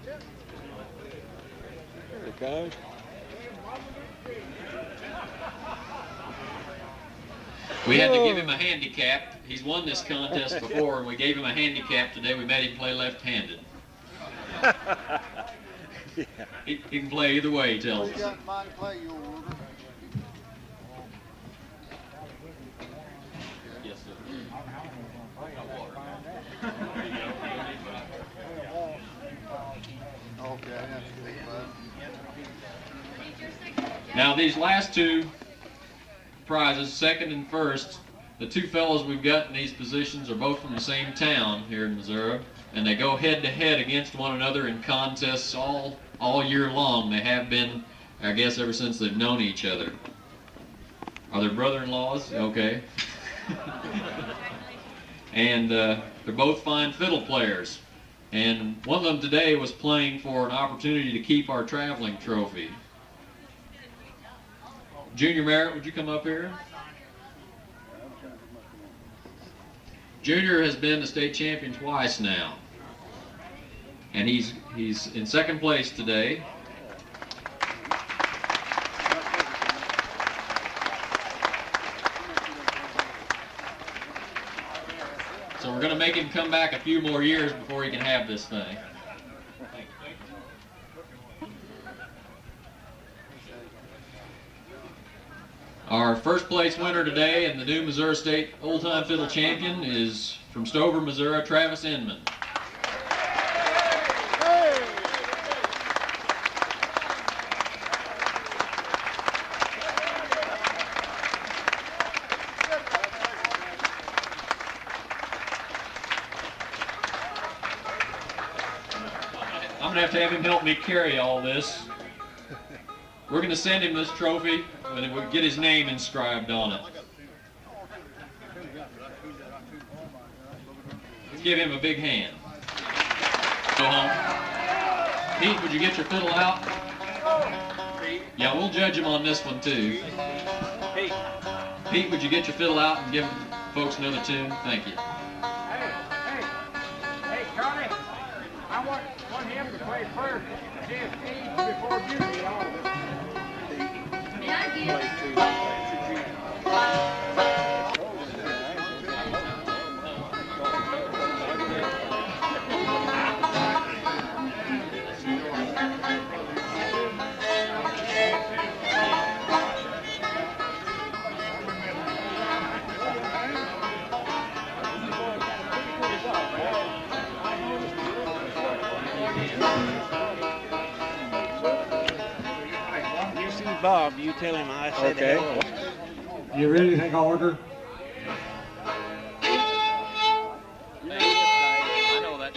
There it goes. We had to give him a handicap. He's won this contest before, and we gave him a handicap today. We made him play left-handed. Yeah. He can play either way, he tells You us. got mine to play, you'll order. Yes, sir. Okay, that's big, bud. Now, these last two prizes, second and first, the two fellows we've got in these positions are both from the same town here in Missouri, and they go head-to-head against one another in contests all year long. They have been, I guess, ever since they've known each other. Are they brother-in-laws? Okay. And they're both fine fiddle players. And one of them today was playing for an opportunity to keep our traveling trophy. Junior Merriott, would you come up here? Junior has been the state champion twice now. And he's in second place today. So we're going to make him come back a few more years before he can have this thing. Our first place winner today and the new Missouri State Old Time Fiddle Champion is from Stover, Missouri, Travis Inman. I'm going to have him help me carry all this. We're going to send him this trophy and we'll get his name inscribed on it. Let's give him a big hand. Go home. Pete, would you get your fiddle out? Yeah, we'll judge him on this one too. Pete, would you get your fiddle out and give folks another tune? Thank you. Hey, Connie, I want him to play first. Before beauty, all of it. Bob, you tell him I said hello. You really think I'll order? I know that.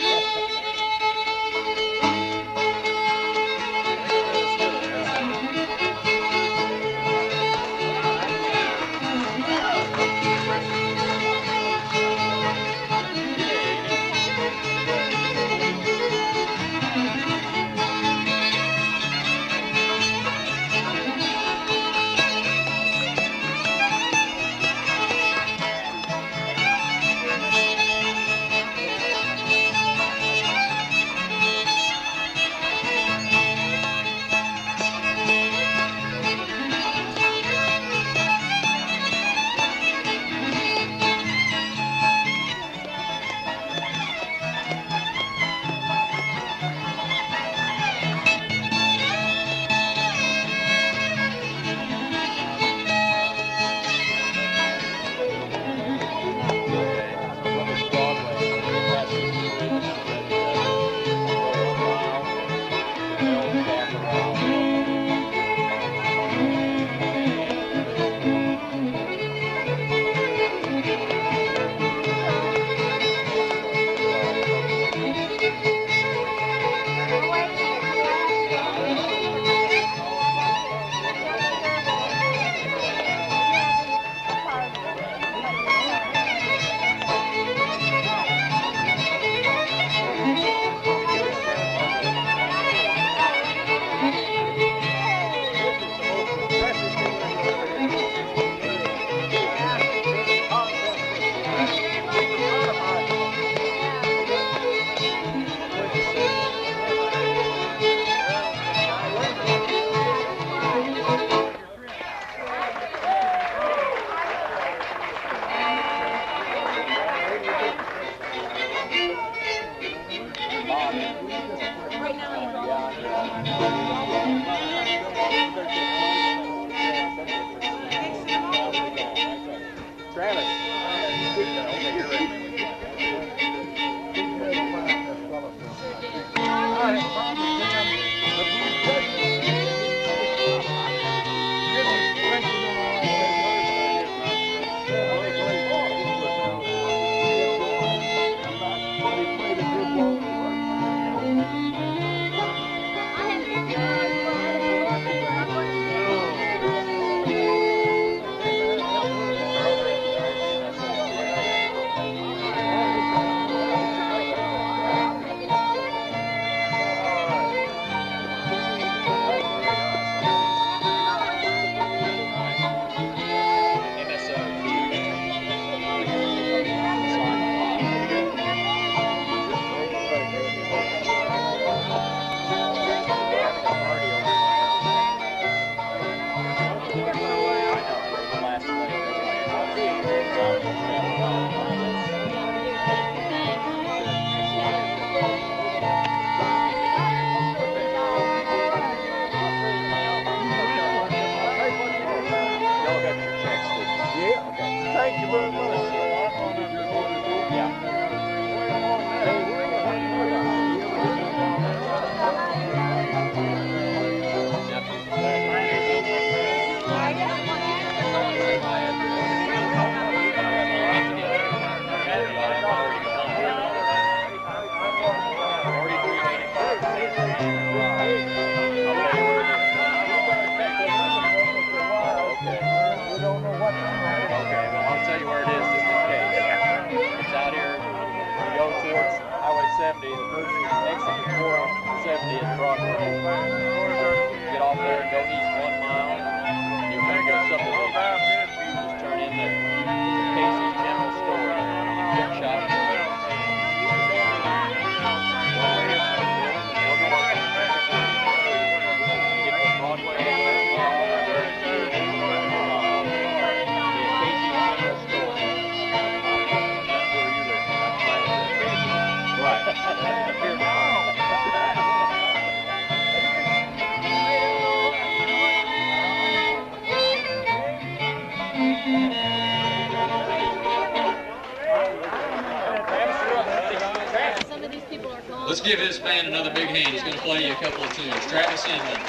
Let's give this band another big hand. He's going to play you a couple of tunes. Travis Inman.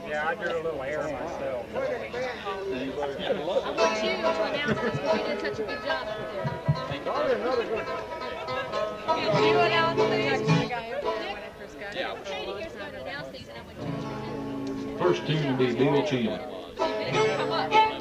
Yeah, I drew a little air myself. I want you to announce this because you did such a good job up there. Did you announce these? Yeah. Hey, here's how to announce these and I went to First tune will be Bill Cheatham. come up.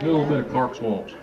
Do a little bit of Clark's Waltz.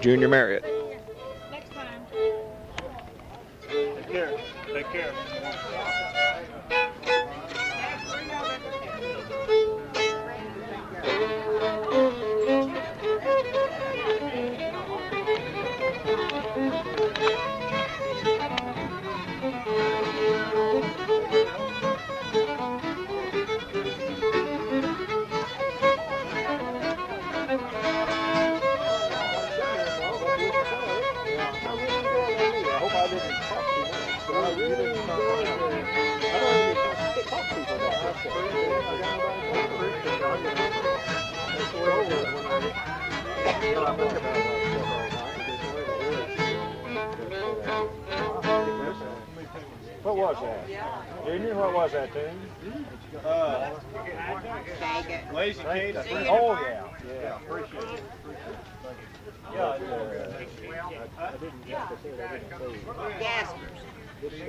Junior Merriott. Next time. Take care. Take care. What was that? Junior, what was that tune? Lazy Kate. Oh, yeah. Yeah, appreciate it. Yeah, I didn't get to say it. I didn't say it. Gaspers. Okay,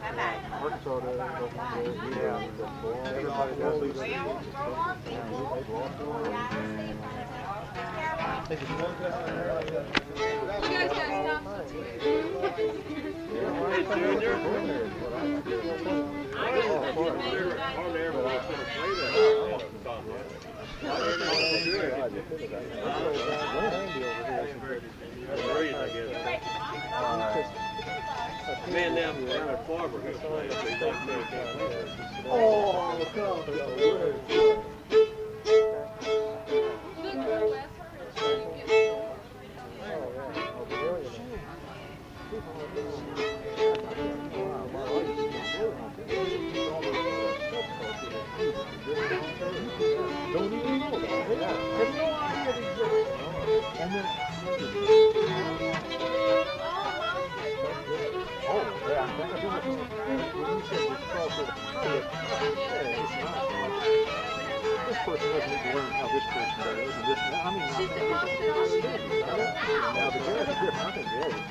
bye-bye. Arkansas does. Yeah. Everybody does these things. You guys got stuff. Hey, Junior. Man down around at Farber. Oh, don't even know about it. Have no idea it exists. And then, oh, yeah, when you said it's called for the it's not. This person doesn't need to learn how this person does, and this, I mean, She's the boss that all she does. now the jazz is different. I think jazz is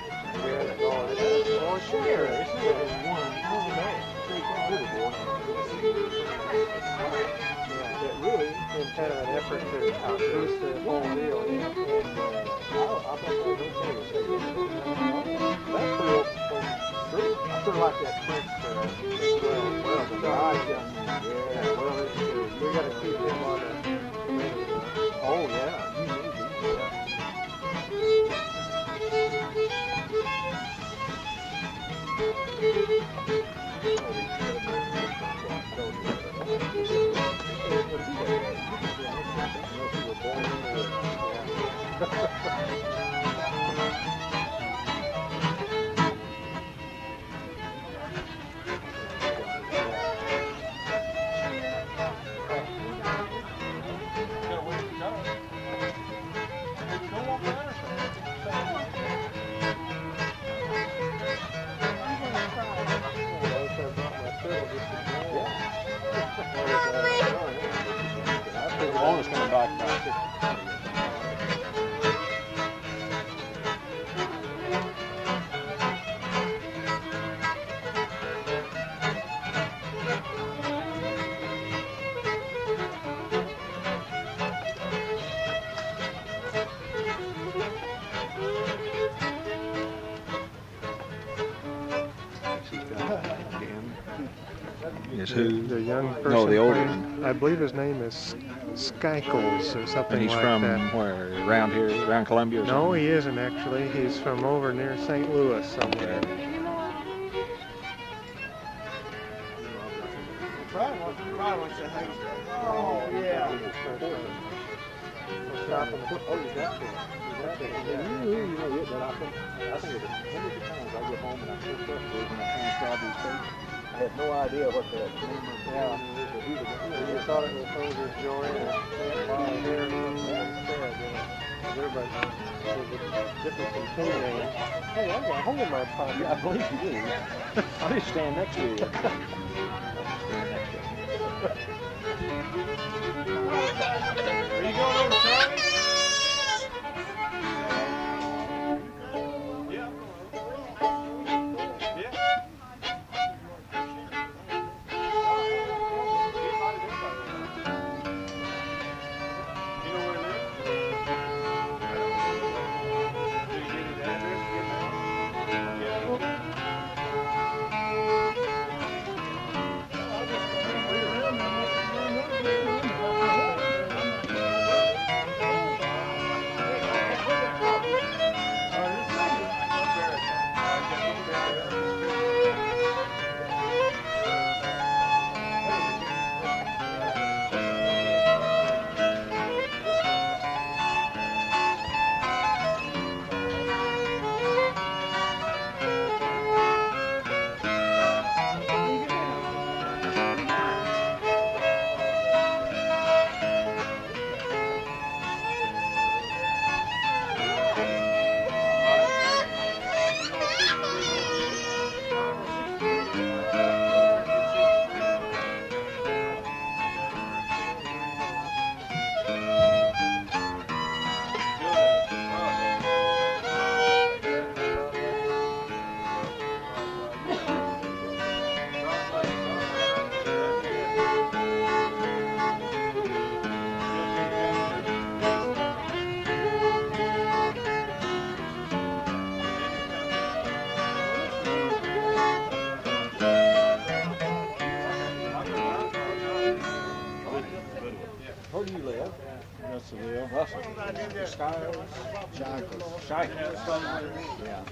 oh, sure. It's not one. Oh, no. They can't do the board. That really in kind of an effort to boost the whole deal. And I thought that was okay. That's pretty I sort of like that Prince well, the guy, yeah, well, we got to keep him on the oh, yeah, you need it, yeah. is who? The young person. No, the older playing, one. I believe his name is Skykles or something And he's like from that. where? Around here, around Columbia or No, something? he isn't actually. He's from over near St. Louis somewhere. Oh, yeah. Stop and put, oh, you got to. You know it, but I think it was hundreds of times I get home and I pick up with and I transcribe these tapes. I had no idea what the name of the You thought it was over Joanne. Everybody there's a difference in two names. Hey, I got a hole in my pocket. Yeah, I believe you do. I'll just stand next to you. Are you going over to Charlie? Yeah. Yeah. You know where he lives? I don't know. Do you get his address? Where do you live? Russellville. Russell. Skiles. Shikers. Yeah.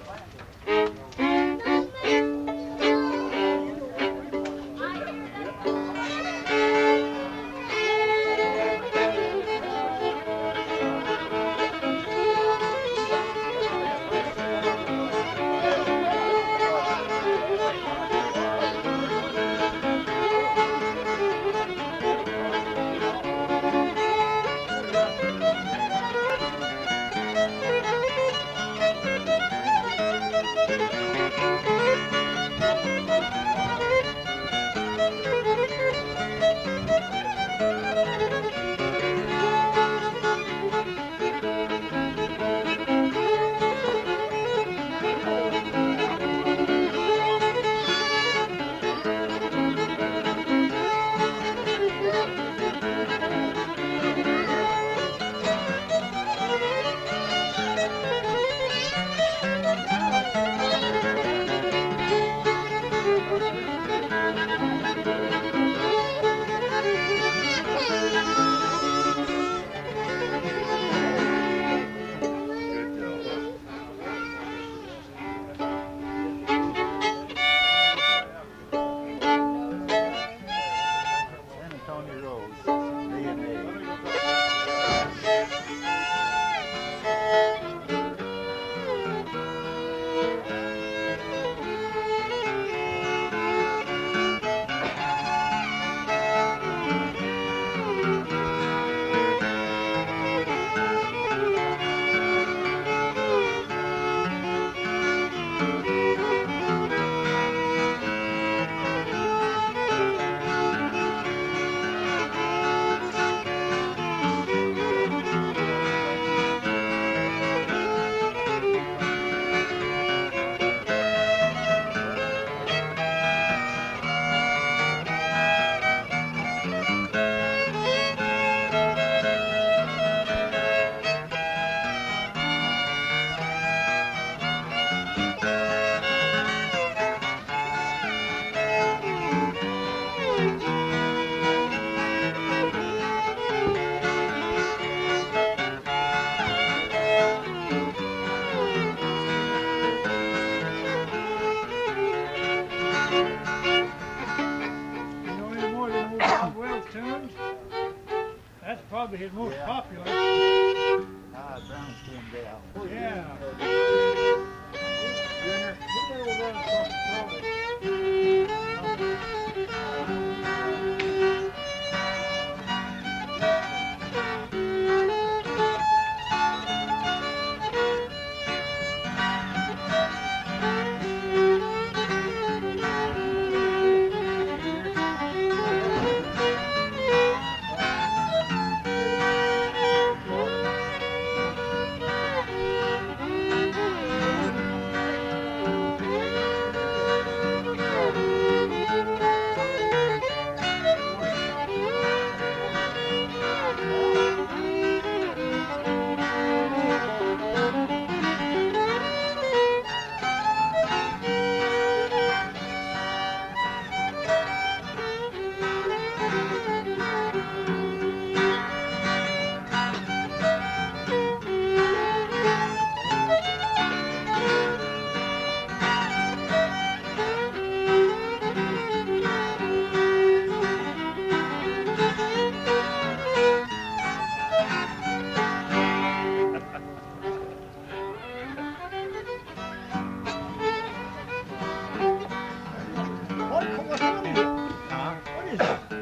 probably his most popular. Ah, brown skin gal. Yeah.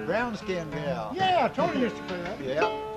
Brown skin gal. Yeah, Tony used to play that. Yeah.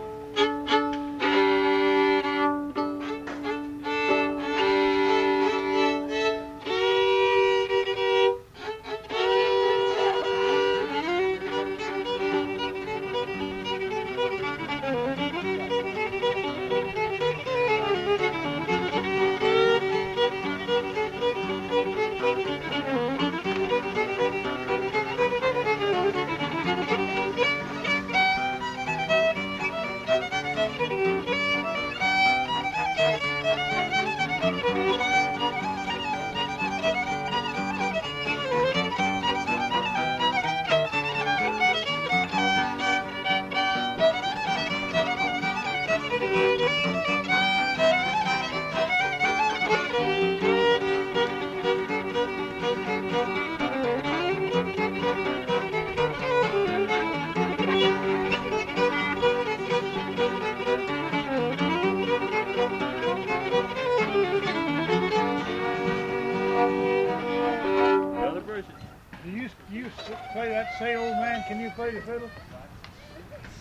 Play that Say Old Man, can you play the fiddle?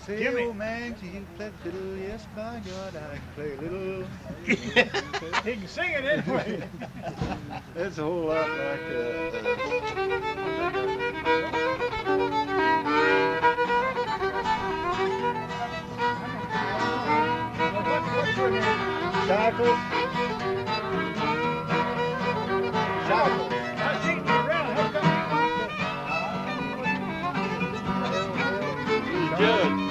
Say Jimmy. old man, can you play the fiddle? Yes, by God, I can play a little. He can sing it anyway. It's a whole lot like What's your name? Shackles. Shackles. I seen you around. How come Judge.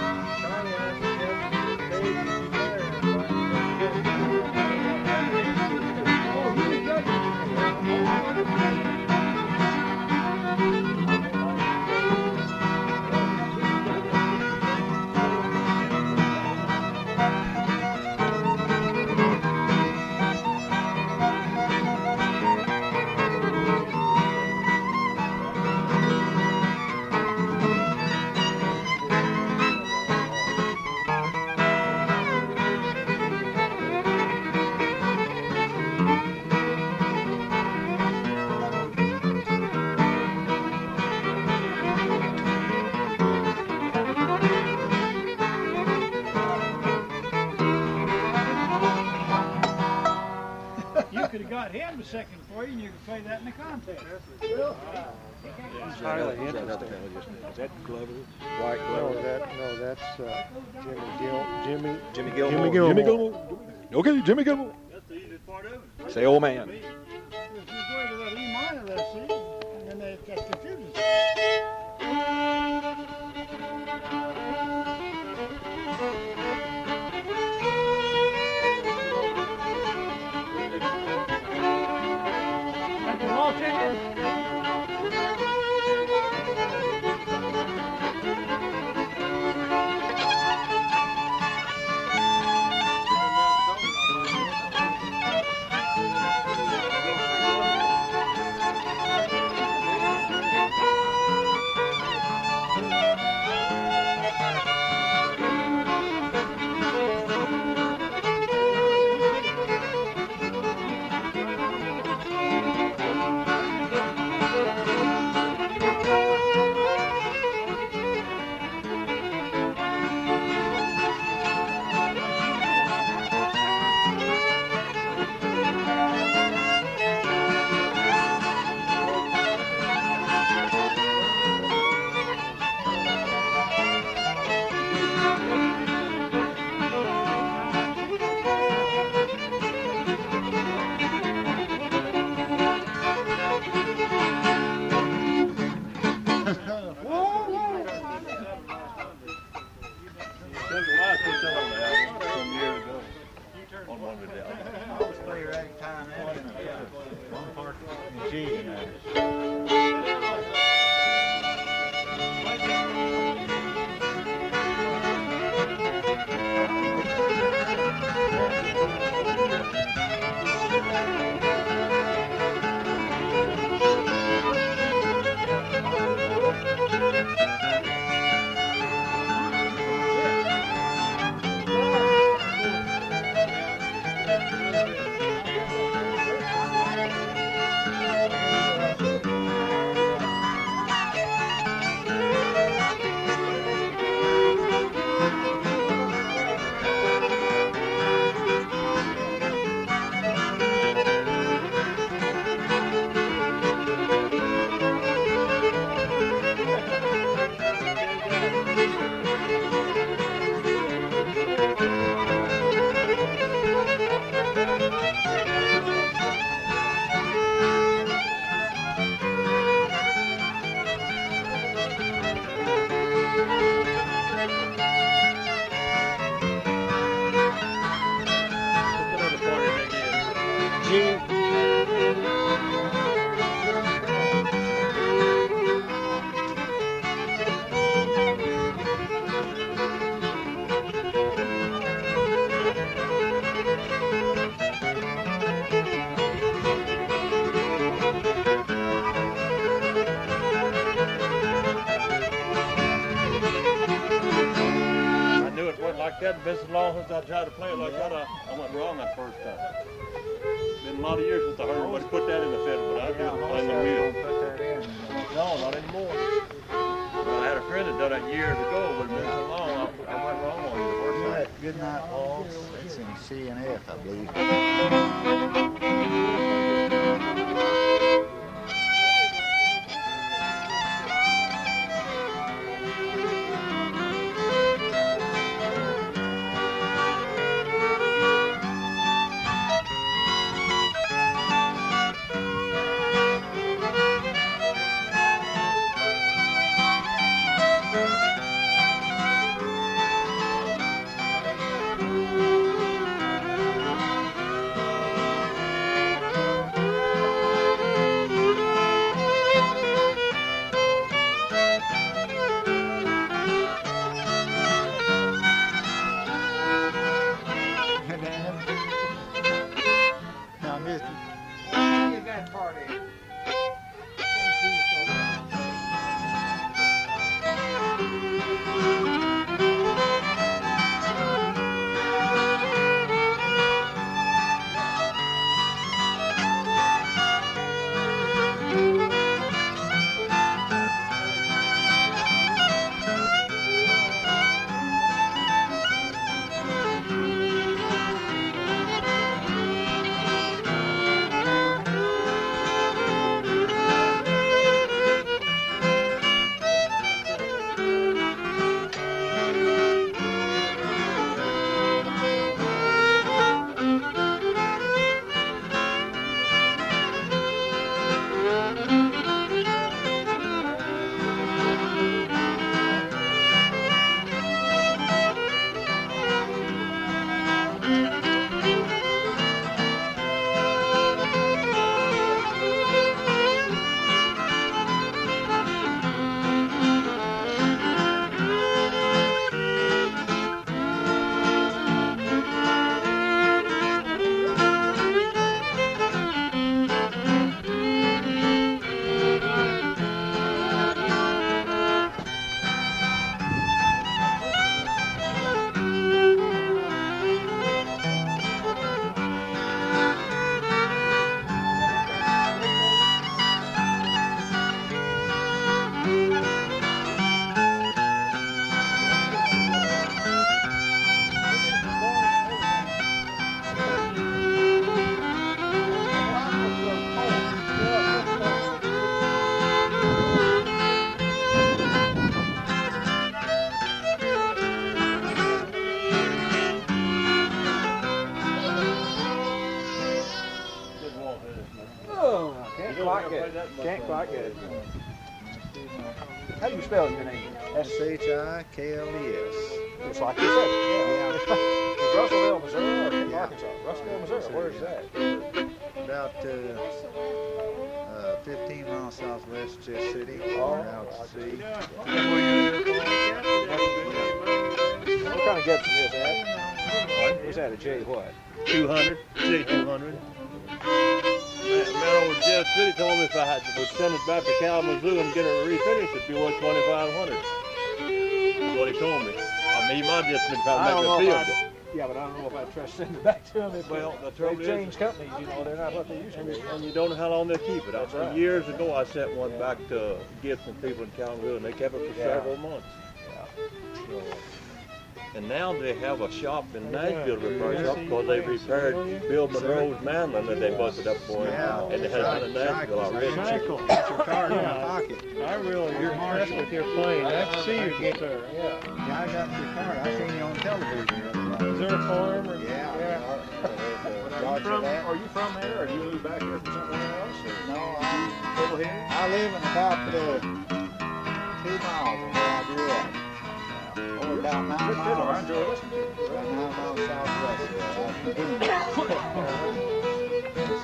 him the second for you, and you can play that in the contest. It's highly interesting. Is that Glover? White Glover? No, that's Jimmy Gilmore. Jimmy Gilmore. Okay, Jimmy Gilmore. That's the easiest part of it. Say old man. If you go to that E minor there, see, and then they get confused. G in there. It's been so long since I tried to play it like that, I went wrong that first time. Been a lot of years since I heard somebody put that in the fiddle, but I couldn't find the wheel. No, not anymore. Well, I had a friend that done it years ago, but it's been so long, I went wrong on it the first time. Good night, Waltz. It's in C and F, I believe. Can't quite get it. How do you spell your name? S-H-I-K-L-E-S. Just like you said. Yeah. Is Russellville, Missouri, or Arkansas? Russellville, Missouri. Where is that? About southwest Chess City. We're out to sea. What kind of Gibson is that? Is that a J what? 200, J200. Man over at Jeff City told me if I would send it back to Kalamazoo and get it refinished, it'd be worth $2,500. That's what he told me. I mean, he might just been trying to make a field. Yeah, but I don't know if I trust sending it back to them. Well, the trouble they is, change companies, you know, they're not what they used to be. and you don't know how long they'll keep it. That's right. Years ago, I sent one back to Gibson people in Kalamazoo, and they kept it for several months. So, and now they have a shop in Nashville to repair shop because they repaired Bill Monroe's mandolin that they busted up for him, and it has been in Nashville already. Michael, get your card in my pocket. I really impressed with your playing. I can see you get there. Yeah, I got your card. I seen you on television. Is there a farm? Or, Yeah. Are you from there, or do you move back here from somewhere else? Or? No, Fiddle here? I live in about 2 miles from where I grew up. Or about 9 Fiddle, I miles. enjoy listening to it. About 9 miles southwest.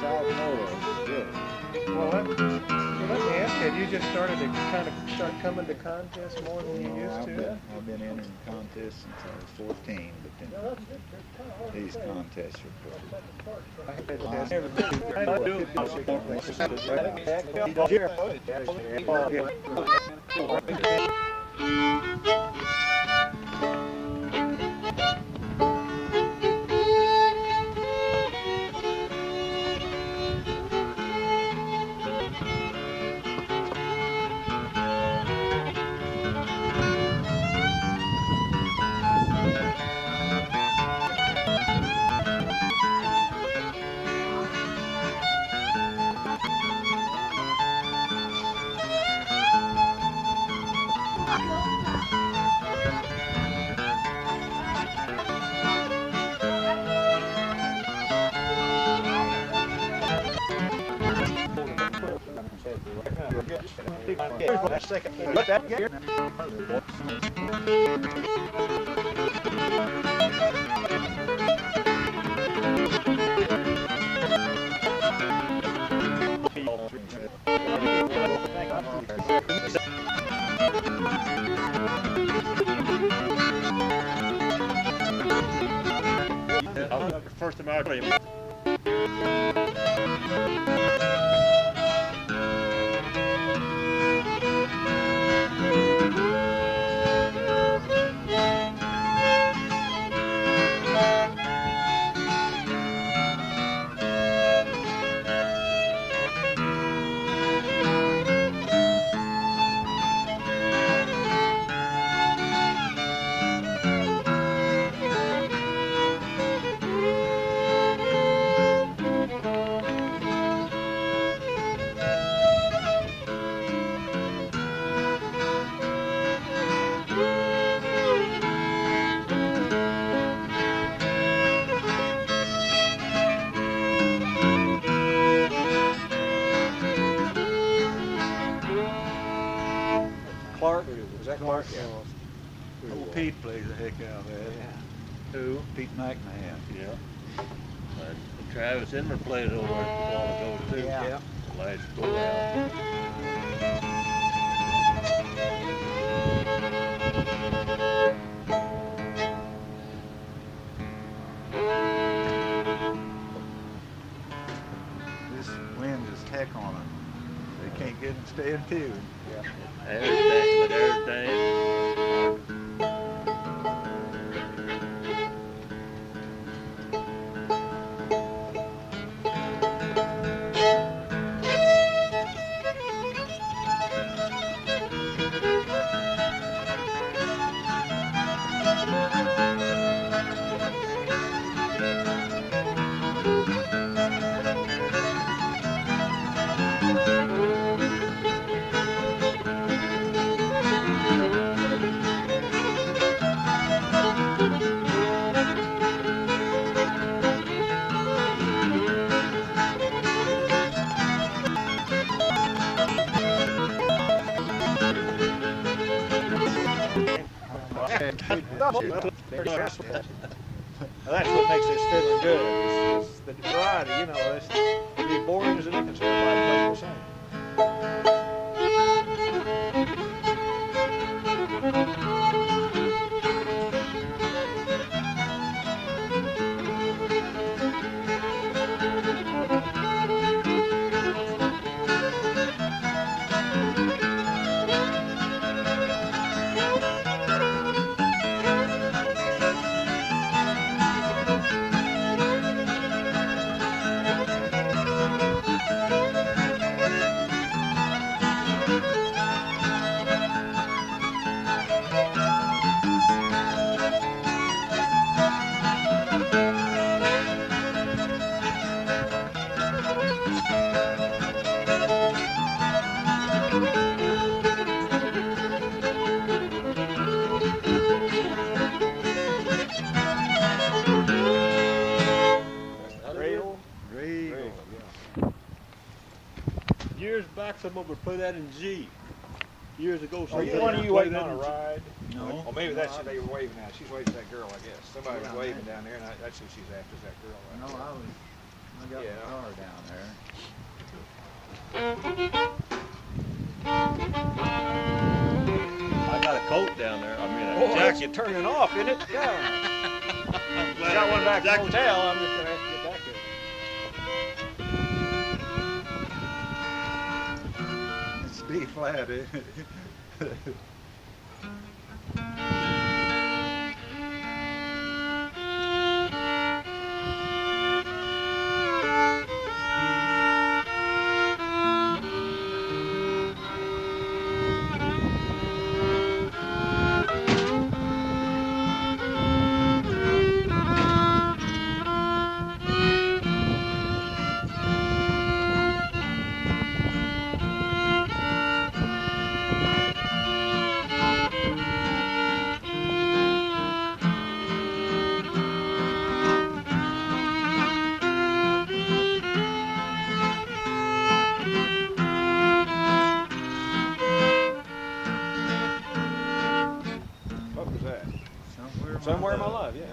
South Florida. Good. well, let me ask you, you just started to kind of start coming to contests more than you used to? I've been entering contests since I was 14, but then these contests are First American. Clark, is that Clark? Yeah. Old Pete plays the heck out of that. Who? Pete McMahon. Yeah. Travis Inman played over a while ago too. Yeah. Last go down. This wind is heck on it. They can't get them stay in tune. Everything. That's what makes this fiddling good. It's the variety, you know. It's be boring as an instance. Everybody plays the same. years back, someone would play that in G. Years ago. Are you someone one of would you play waiting that on a in G. ride? No. Well, maybe that's who they were waving at. She's waving at that girl, I guess. Somebody was waving down there, and that's who she's after, is that girl. No, I got Yeah. my car down there. I got a coat down there. I mean, a Oh, that's jacket. turning off, isn't it? Yeah. I'm glad Got one back in the jacket- hotel. I'm just gonna have to get back there. It's D flat, isn't it? What was that? Somewhere, Somewhere in my life, yeah.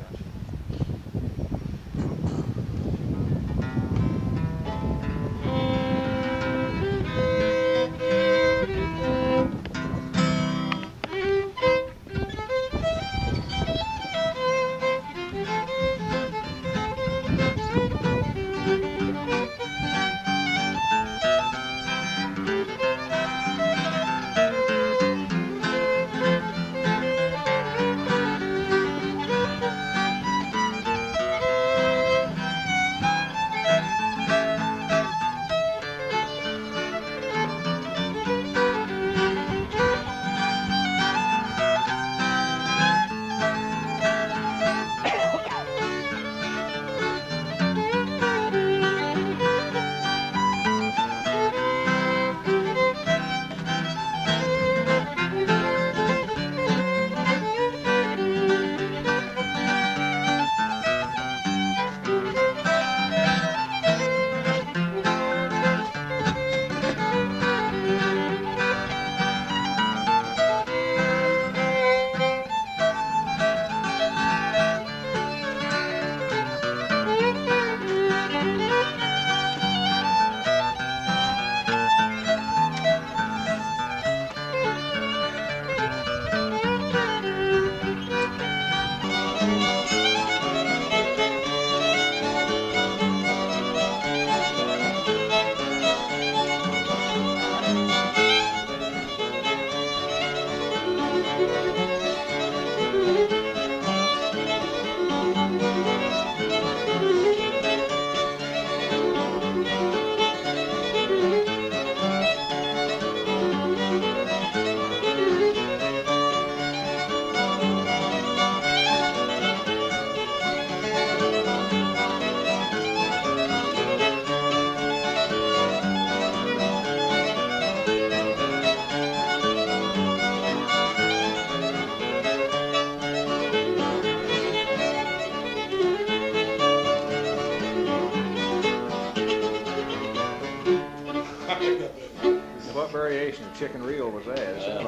What variation of chicken reel was that?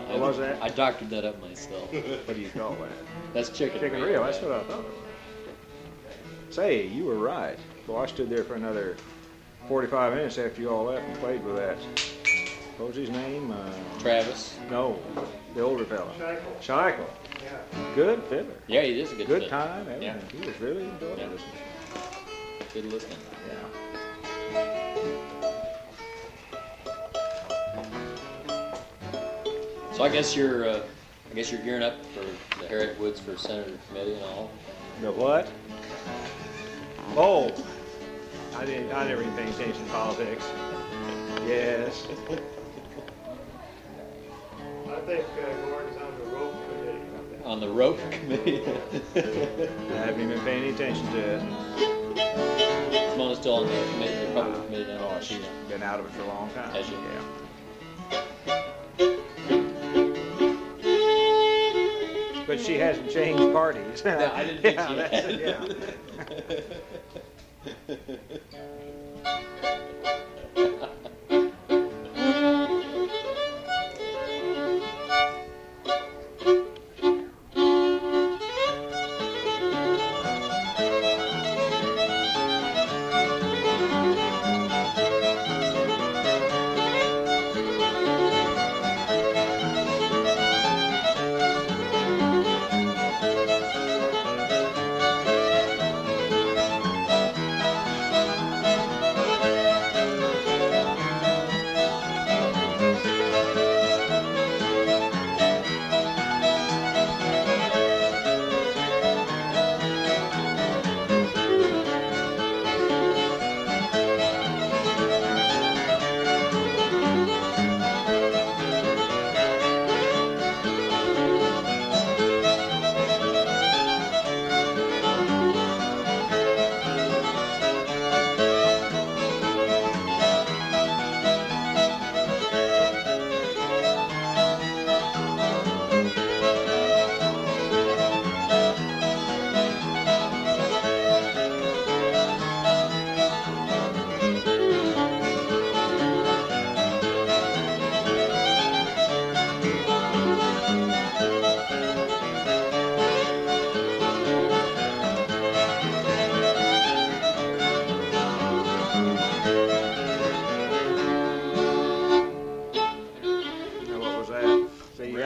What was that? I doctored that up myself. What do you call that? That's chicken Chicken reel, that's what I thought. Say, you were right. Well, I stood there for another 45 minutes after you all left and played with that. What was his name? Travis. No, the older fella. Shackle. Shackle. Good fiddler. Yeah, he is a good Good fiddler. time, everything. Yeah. He was really enjoying Yeah. listening. Good listening. Yeah. So I guess you're gearing up for the Harriet Woods for Senator Committee and all. The what? Oh, I never even paid attention to politics. Yes. I think Gordon's on the rope committee. On the rope committee. I haven't even been paying any attention to it. Simona's still on the committee, the Republican committee now. Oh, she's been out of it for a long time. Has she? Yeah. But she hasn't changed parties. No, I didn't think yeah, she that's had. it, yeah.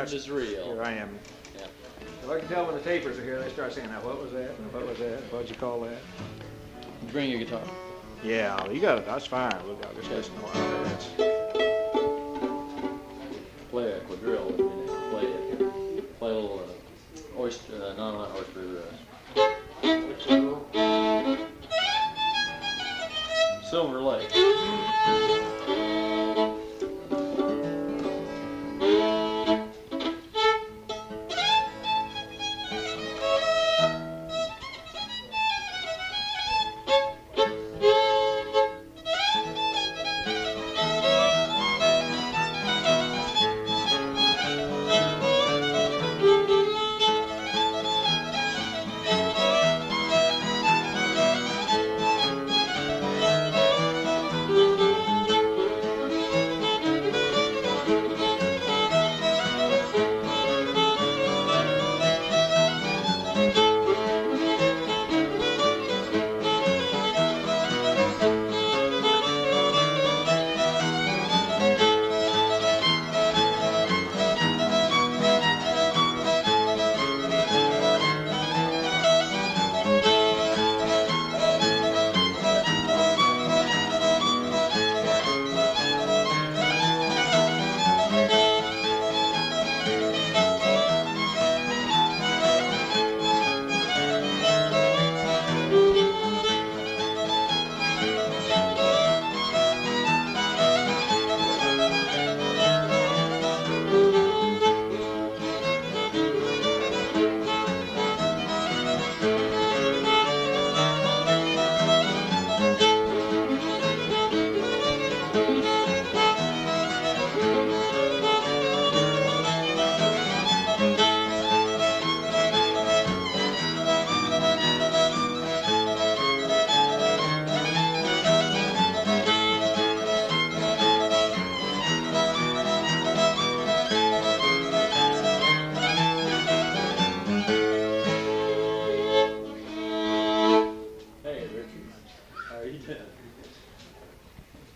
Sound is real. Here I am. Yeah. If I can tell when the tapers are here, they start saying, now what was that? And what was that? What'd you call that? Bring your guitar. Yeah, you got it. That's fine. Look, I'll just listen to what that's. Play a quadrille with me now. Play a little oyster, no, not oyster, Silver Lake.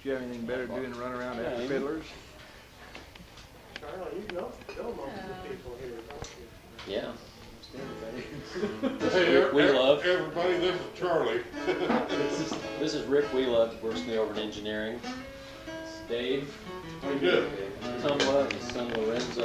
Do you have anything better to do than run around after fiddlers? Charlie, you know most of the people here, don't you? Yeah. This is Rick Wheelove. Everybody, this is Charlie. This is Rick Wheelove, works me over in engineering. Dave. How you doing? Tom Love, his son Lorenzo.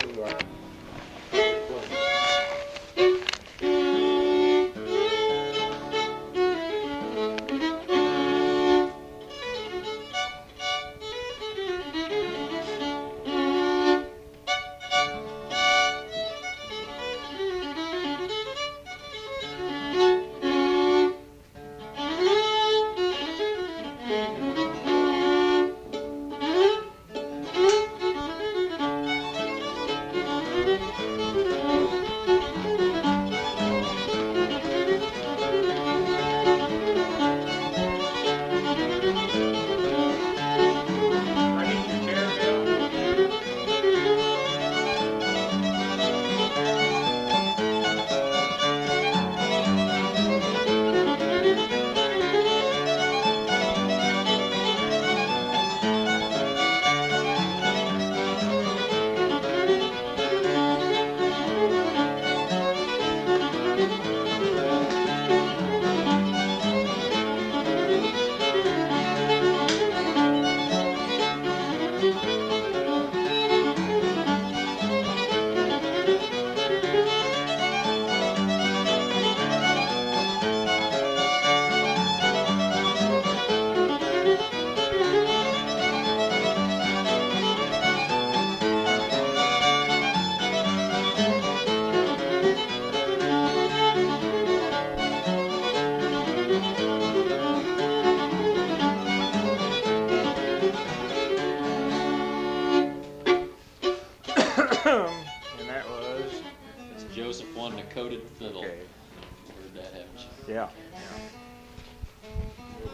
And that was? It's Joseph won the coated fiddle. Okay. Heard that, haven't you? Yeah.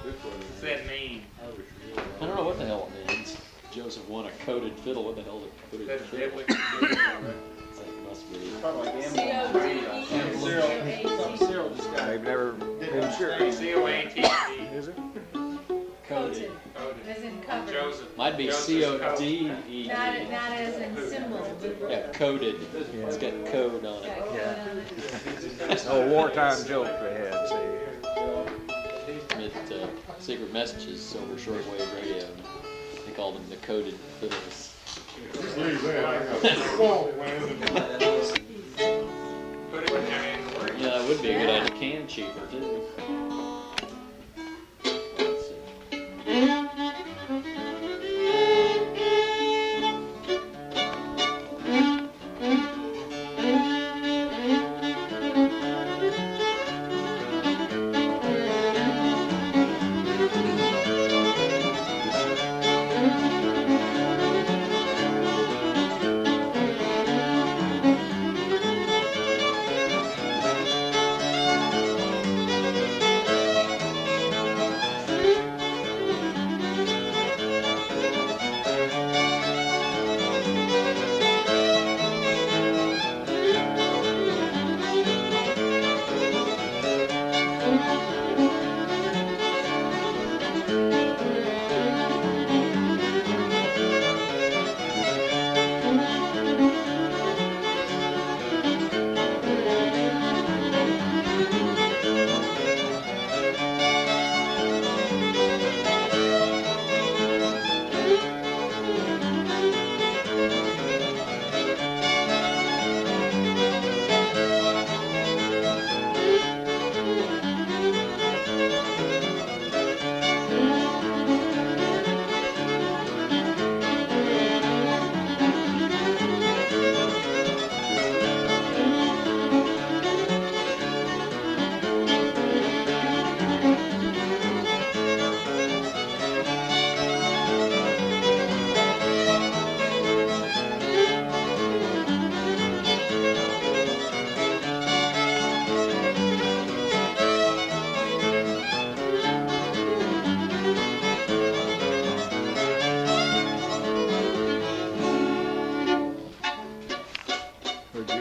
What's that mean? I don't know what the hell it means. Joseph won a coated fiddle. What the hell is a coated That's fiddle? definitely. That must be. Probably Cyril just got. They've never been sure. C-O-A-T-E. Is it? Coated. As in coat. Covered. Might be C-O-D-E-D. Not as in symbol. Yeah, coded. It's got code on it. Oh, wartime joke they had, see. With secret messages over shortwave radio. They called them the coded fiddles. Leave that. I got a wall plan. Yeah, that would be a good idea. Can cheaper too. Let's see.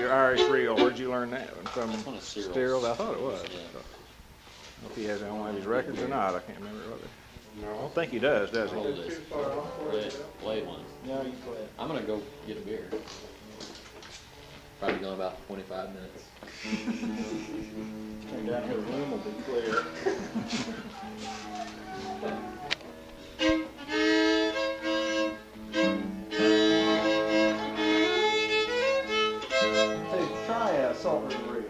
Irish reel, where'd you learn that? From Cyril's. Cyril? I thought it was. Yeah. I don't know if he has it on one of his records or not. I can't remember whether. No. I don't think he does he? Hold this. Play one. No, you play it. I'm gonna go get a beer. Probably going about 25 minutes. Turn down here, the room will be clear. Hey, try a salt and reel.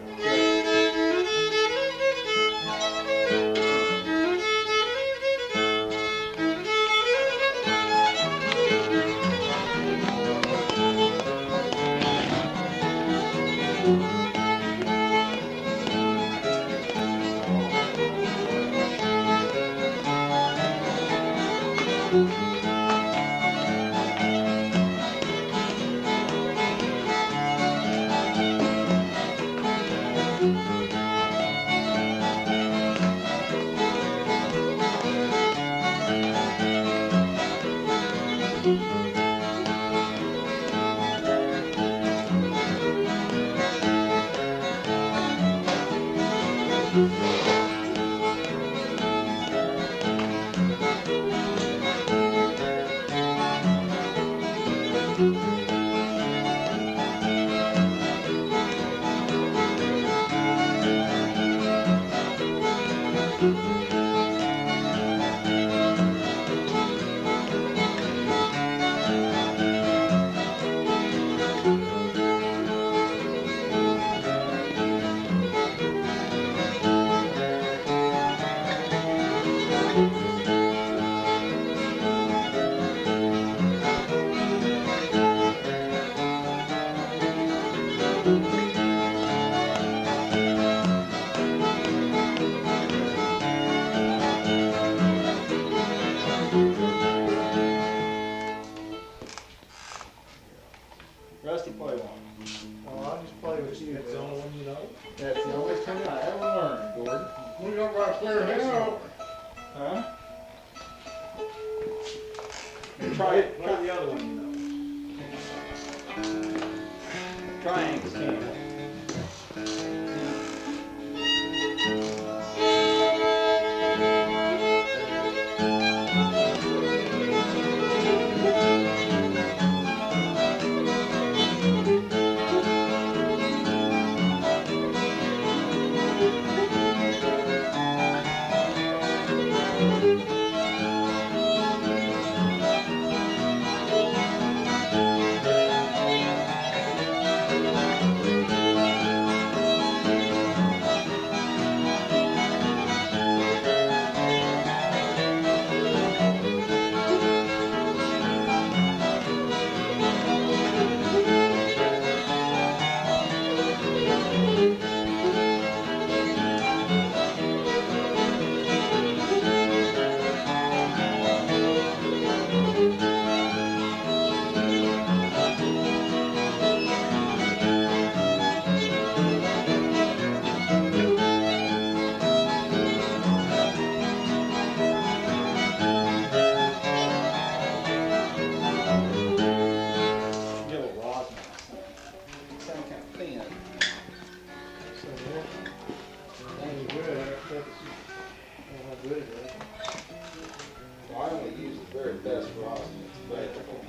Rusty, play one. Oh, I'll just play with you. That's the only one you know? That's the only thing I ever learned, Gordon. We don't got to clear him out. Huh? Try it. Try the other one, you know. Triangles, can.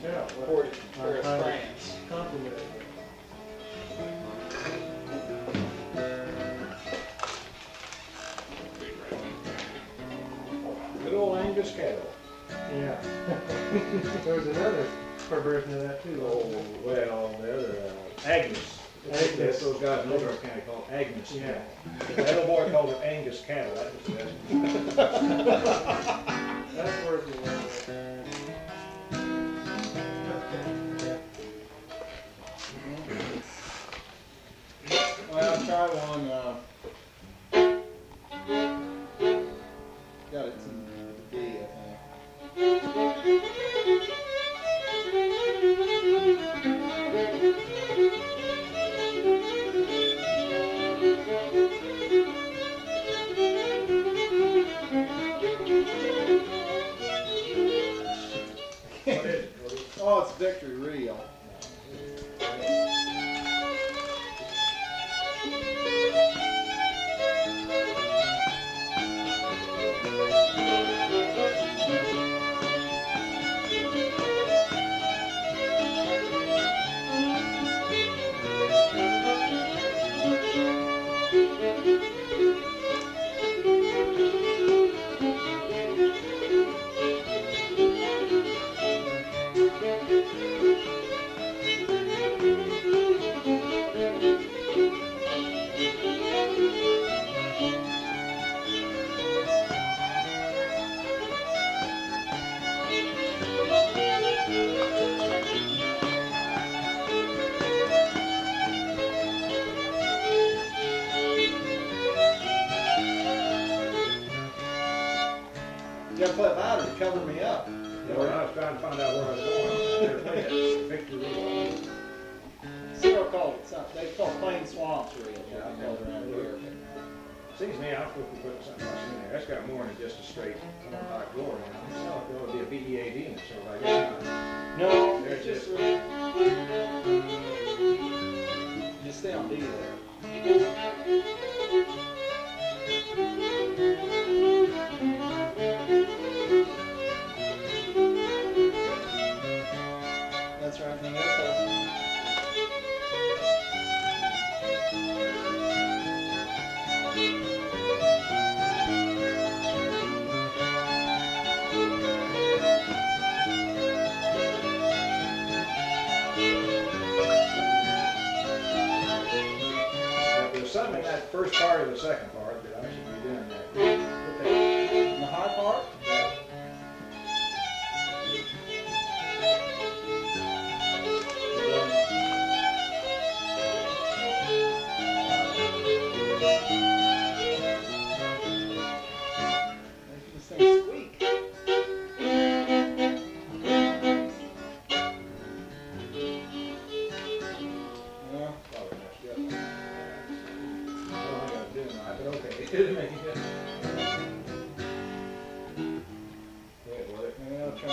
Yeah, imported from Paris, France. Complimented. Good old Angus cattle. Yeah. There's another version of that too. Oh, well, the other, Agnes. That's those guys in Ozarks County call it Agnes. Yeah. The little boy called it Angus cattle. That was the best. That's worth it. Well, try one. Got it in the D, I think. Oh, it's Victory Real. You gotta play louder to cover me up. Yeah, well, I was trying to find out where I was going. Never played it. Victory. Cyril called it something. They call it Plain Swamps Reel. Yeah, I call it around here. Seems to me I'm supposed to be putting something else in there. That's got more than just a straight Hornpipe glory. You know, it ought to be a BEAD in it, so I guess not. No, it's just just stay on D there. That's right. And the other there's something in that first part of the second part that I should be doing that. In the high part? This thing squeak. Well, probably messed you up. I don't think I'm doing right, but okay. It didn't make any difference. Wait, will it? Maybe I'll try.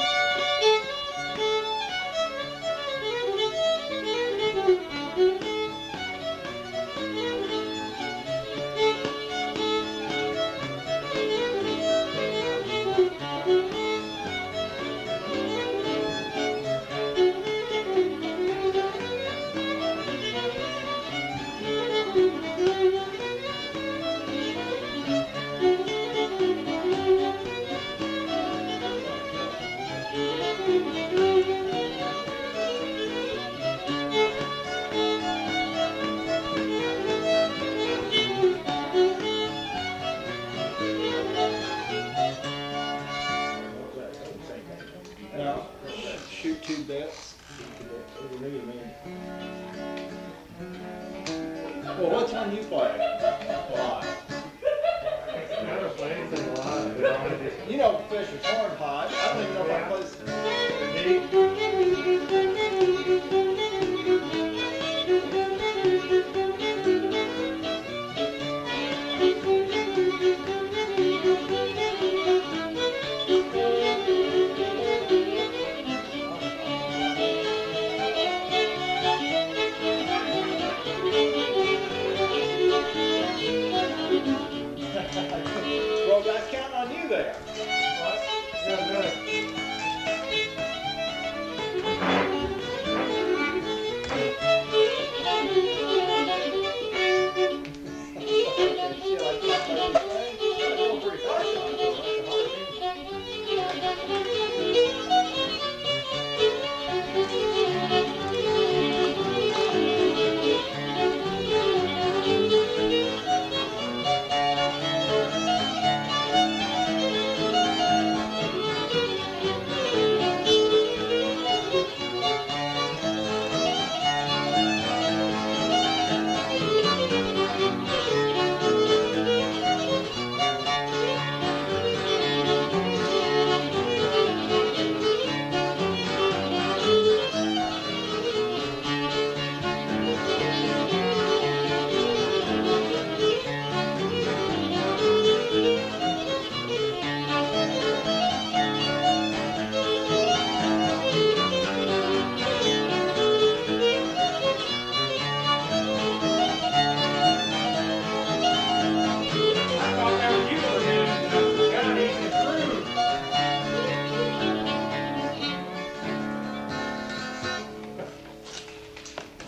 No, shoot two bits. What do you mean? Well, what's one you play? Live. I never play anything live. You know Fisher's Hornpipe. I don't even know if I play. Well, guys, counting on you there. Yeah, good.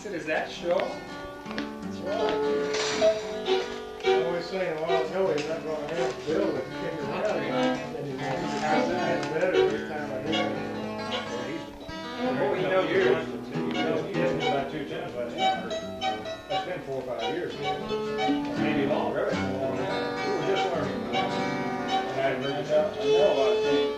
said, is that show? That's right. I was saying a while ago he's not going to have to build it. How's that? Better this time of year. Oh, you know you're. He hit me about 2 times by the end. That's been 4 or 5 years. Maybe longer. We were just learning. I know a lot of things.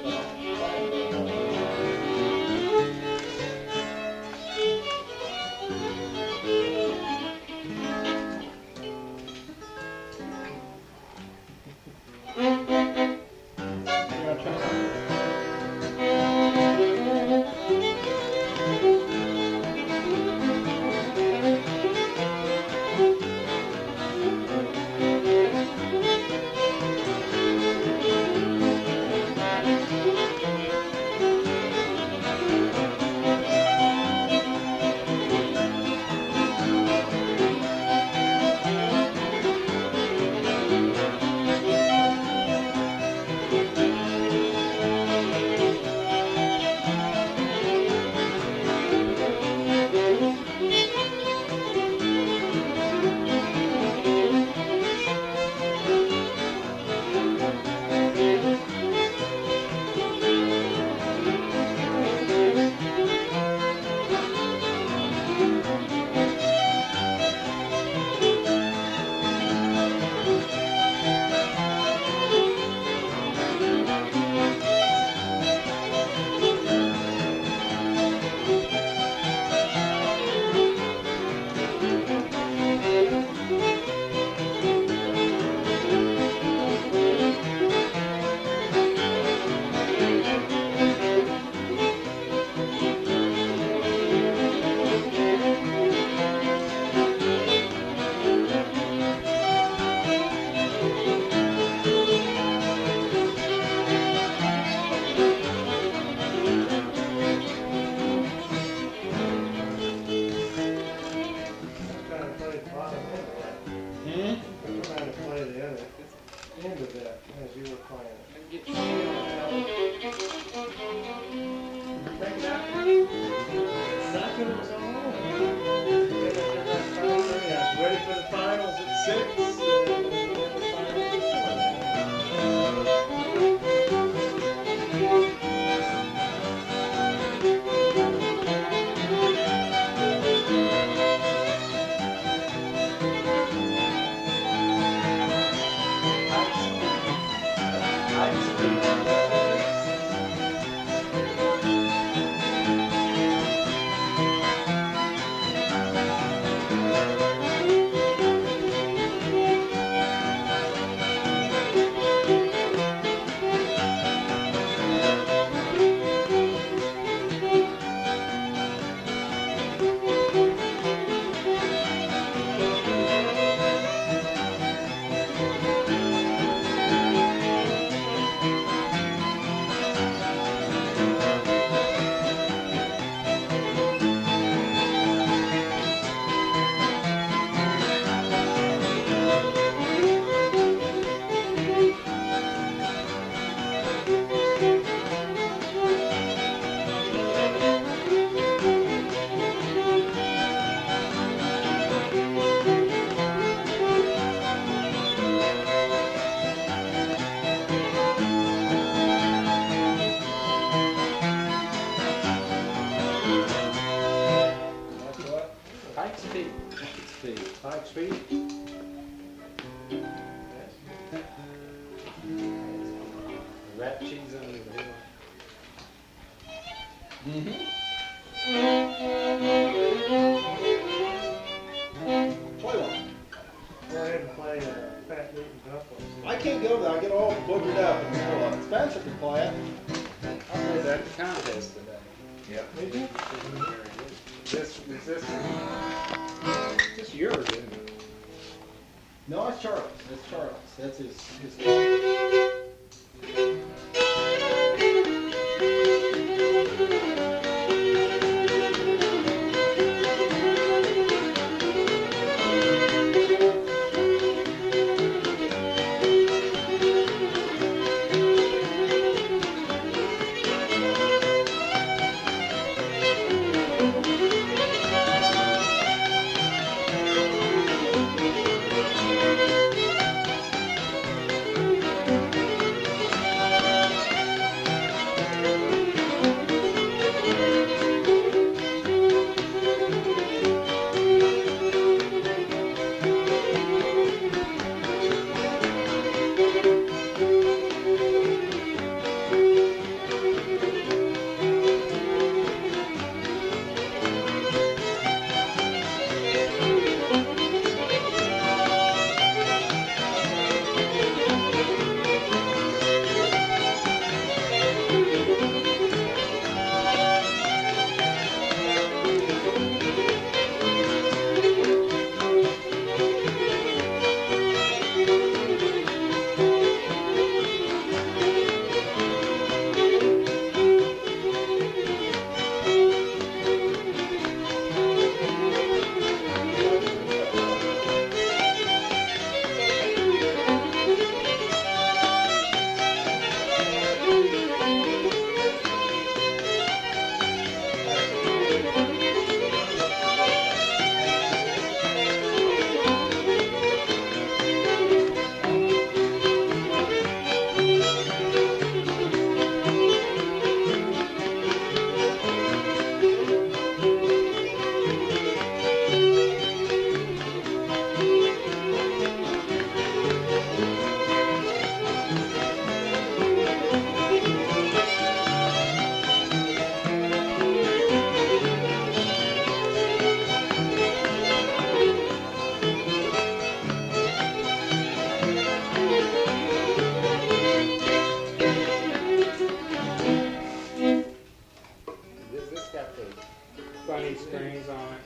funny strings on it.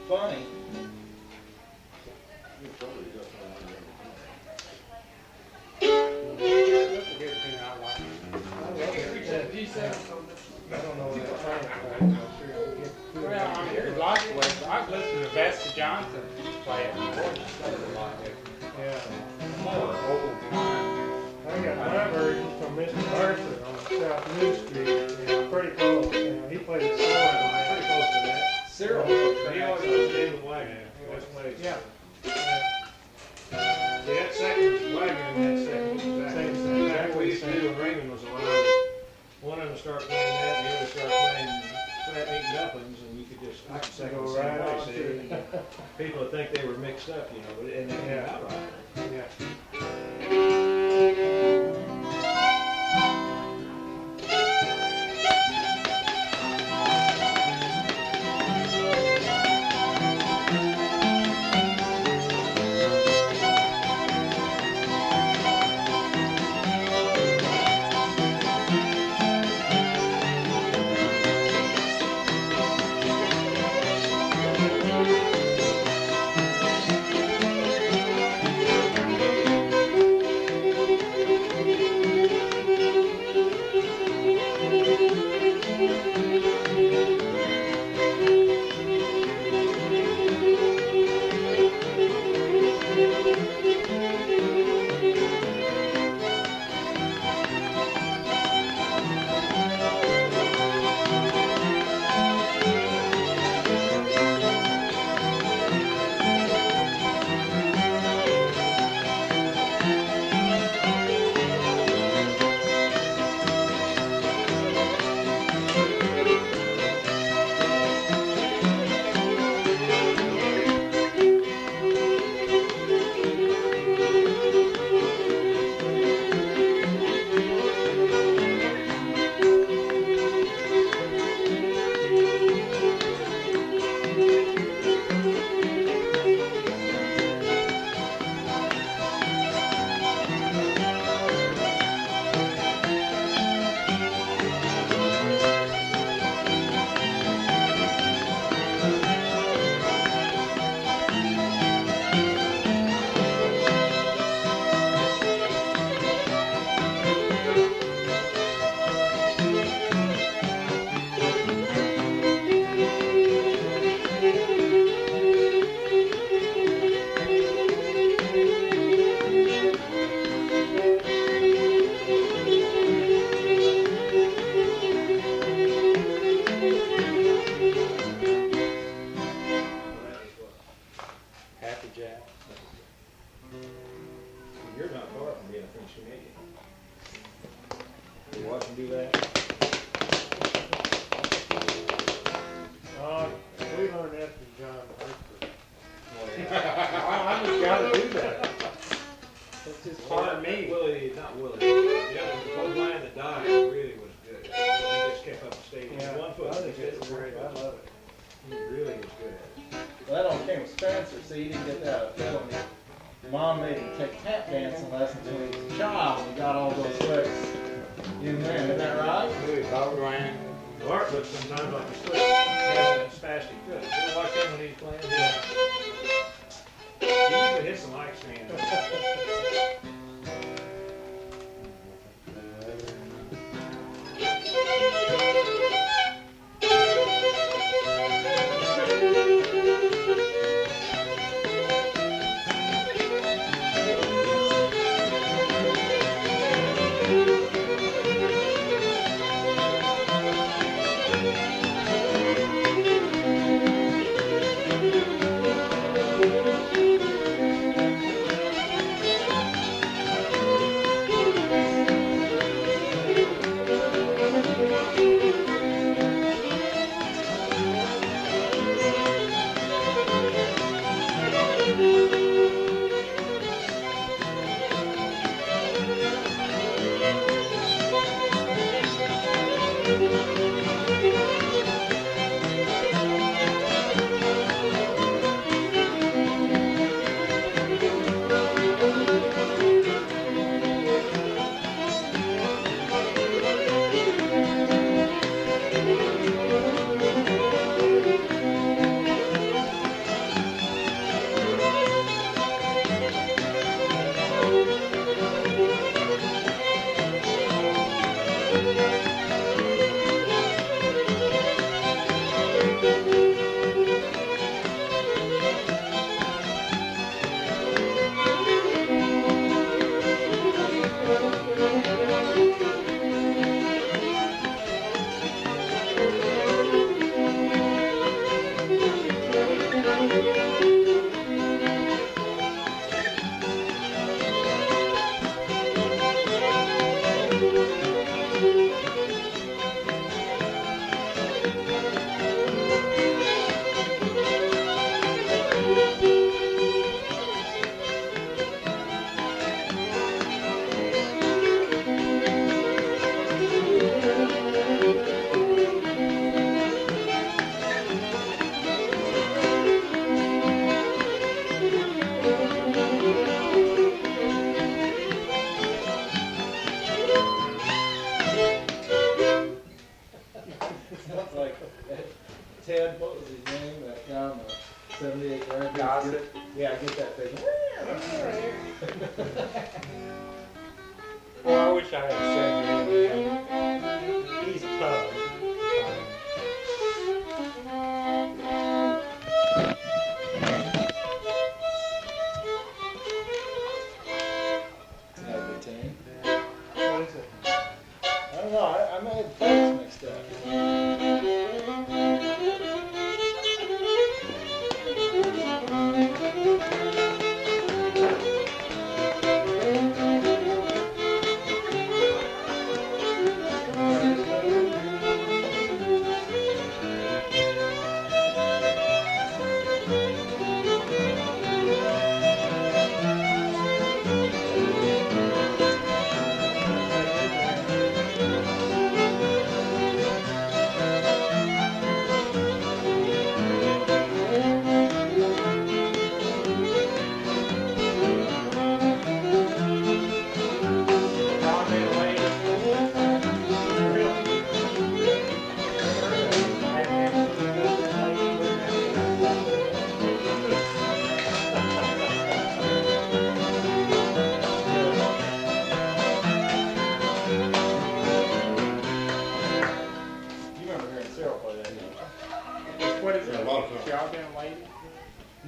Funny. That's a good tune. I like it. I don't know what Well, I mean, there's lots of ways. I've listened to Bessie Johnson play it before. She played it like it. Yeah. More old time. I got my version from Mr. Mercer on South New Street. Yeah, pretty close. You know, he played it so well. Pretty close to that. Cyril. He always goes in the wagon. That's plays. Yeah. See, that second wagon and that second was exactly the same. That's what we used to do when Raymond was alive. One of them started playing that, and the other started playing crab meat dumplings, and you could just I could second the same way. See, people would think they were mixed up, you know, and they came out right. Yeah. You're not far from being a French Canadian. You watch him do that? We learned that from John Hartford. I just gotta do that. That's just part of me. Willie, not Willie. Yeah, the old man that died really was good. He just kept up the stage. Yeah, 1 foot. I think it's great. I love it. He really was good at it. Well, that all came with Spencer. See, he didn't get that out of Fiddle. Mom made him take tap dancing lessons when he was a child. He got all those tricks in there. Isn't that right? Louis Baldwin. Art looks sometimes like he's foot has a spastic foot. You ever watch him when he's playing? Yeah. He usually hits the mic stand. Ted, what was his name? That guy on the 78 yard. Gossett. Yeah, I get that thing. Well, I wish I had said him. He's tough. What is it? What is it? I don't know. I may have plates mixed up.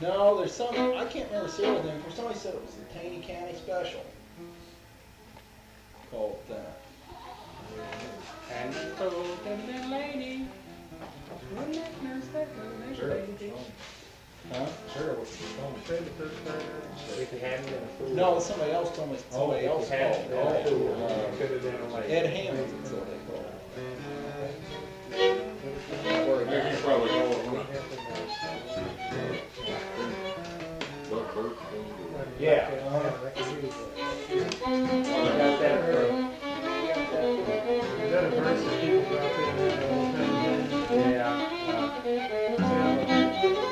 No, there's some, I can't remember Sarah's name. Somebody said it was the Taney County Special. Called that. And the lady. Huh? Sure, what's the phone? If you hadn't been a fool. No, somebody else told me somebody else if you hadn't been a fool, called you could have been a lady. Ed Hammond, that's what they called it. You can probably call it one. Yeah. I can read that. Got that, bro. Is that a verse that people go out there and read all the time? Yeah. Sounds like that.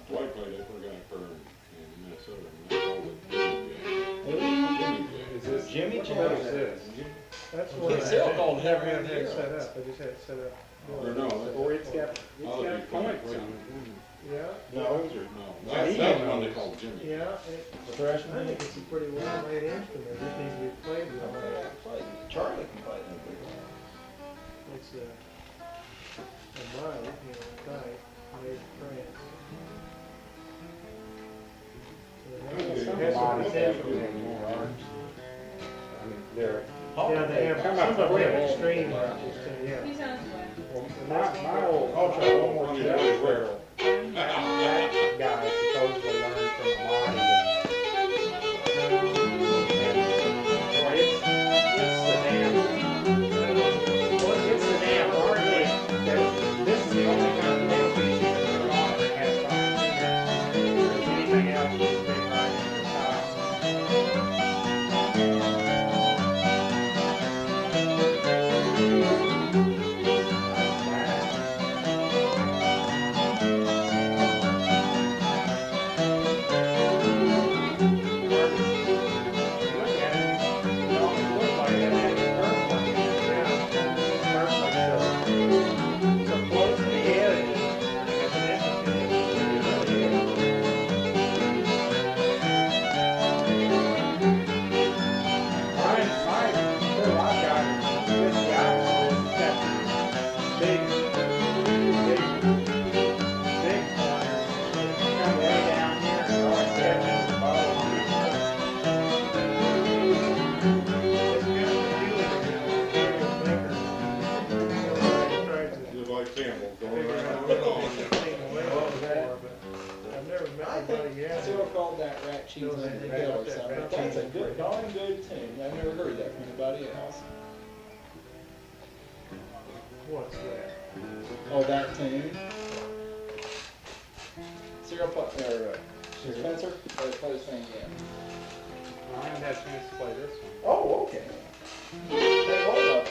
Dwight played that for a guy in Minnesota. Is this Jimmy? That's It's what still called I never Heaven had and it set Heroes. up. I just had it set up. Or no, Or it's got points on it. Yeah. no. That's the one they call Jimmy. Yeah. The Freshman? I think it's a pretty well made instrument. It just needs to be played well. Charlie can play that. It's a mild, type, made in France. Some It has some bodies have potential. good more arms. I mean, they're. Yeah, they have, some of them have extreme arches too, yeah. My old ultra almost Judge Barrel. That guy supposedly learned from a body. Well, it's the damn. Well, it's the damn army. This is the only kind of damn piece you can put on that has fire. Because anything else is big right in the top. I think Still called that Rat Cheese No, in the they Bell got or that something. Rat That's a Cheese good, in darn good tune. I've never heard that from anybody else. What's that? Oh, that tune. Cyril or Spencer? Play this thing again. I haven't had a chance to play this one. Oh, okay. Hey, hold up.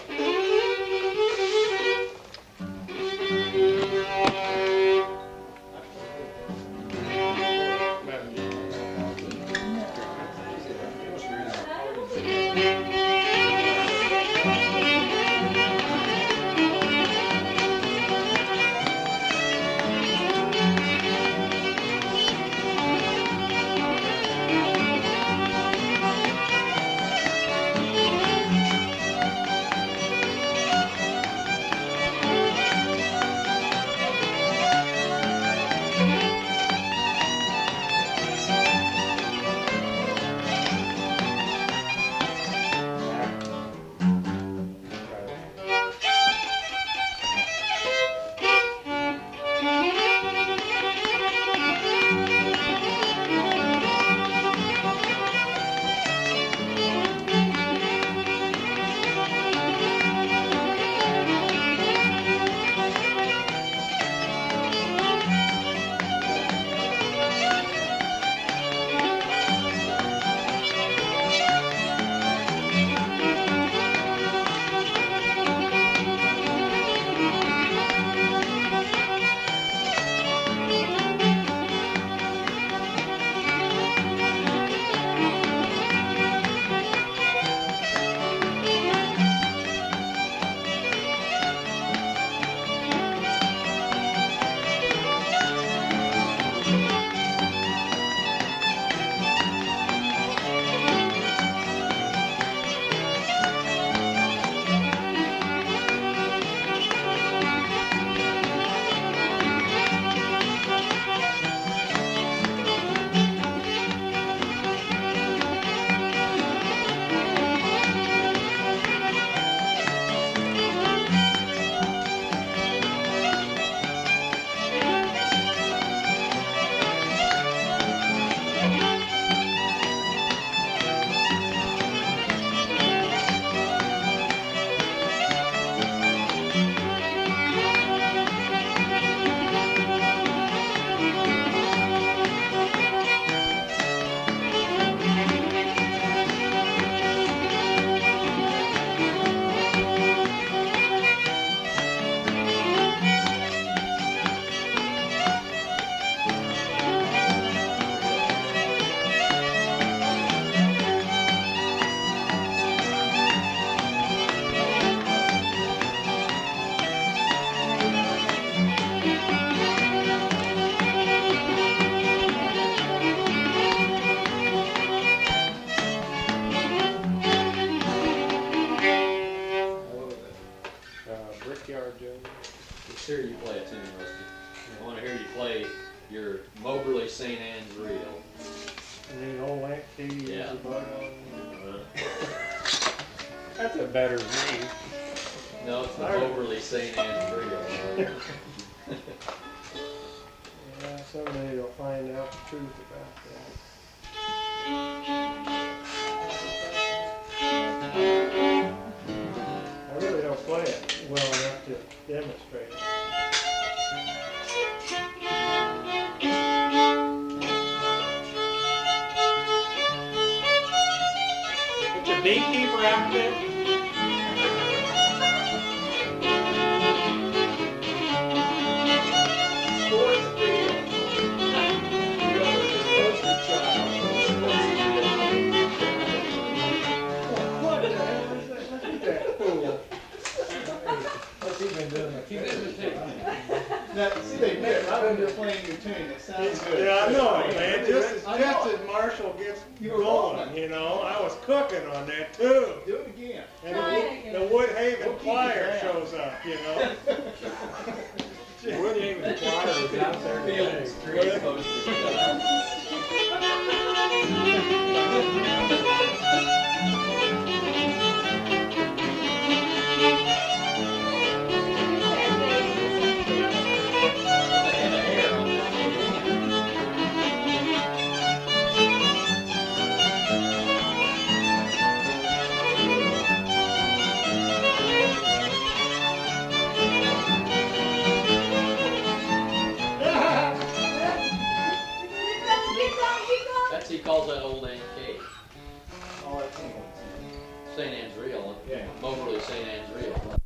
Hear you play a tune, Rusty. I want to hear you play your Moberly St. Anne's Reel. And then old Aunt Katie Yeah. That's a better name. No, it's the Moberly St. Anne's Reel. Yeah, someday you'll find out the truth about that. I really don't play it well enough to demonstrate it. Put your beekeeper outfit. Sports field. You are the poster child. What the hell is that? Look at that fool. What's he been doing? Now, see, they met right when they're playing your tune. It sounds good. Yeah, I know, man. Just I know. as Marshall gets You were going, rolling. you know, I was cooking on that too. Do it again. And the Woodhaven We'll keep Choir it down. shows up, you know. Woodhaven Choir was out there today. Street poster child. he calls that Old Ann Cave. Oh, that's England. St. Anne's Reel. Yeah. Moberly St. Anne's Reel.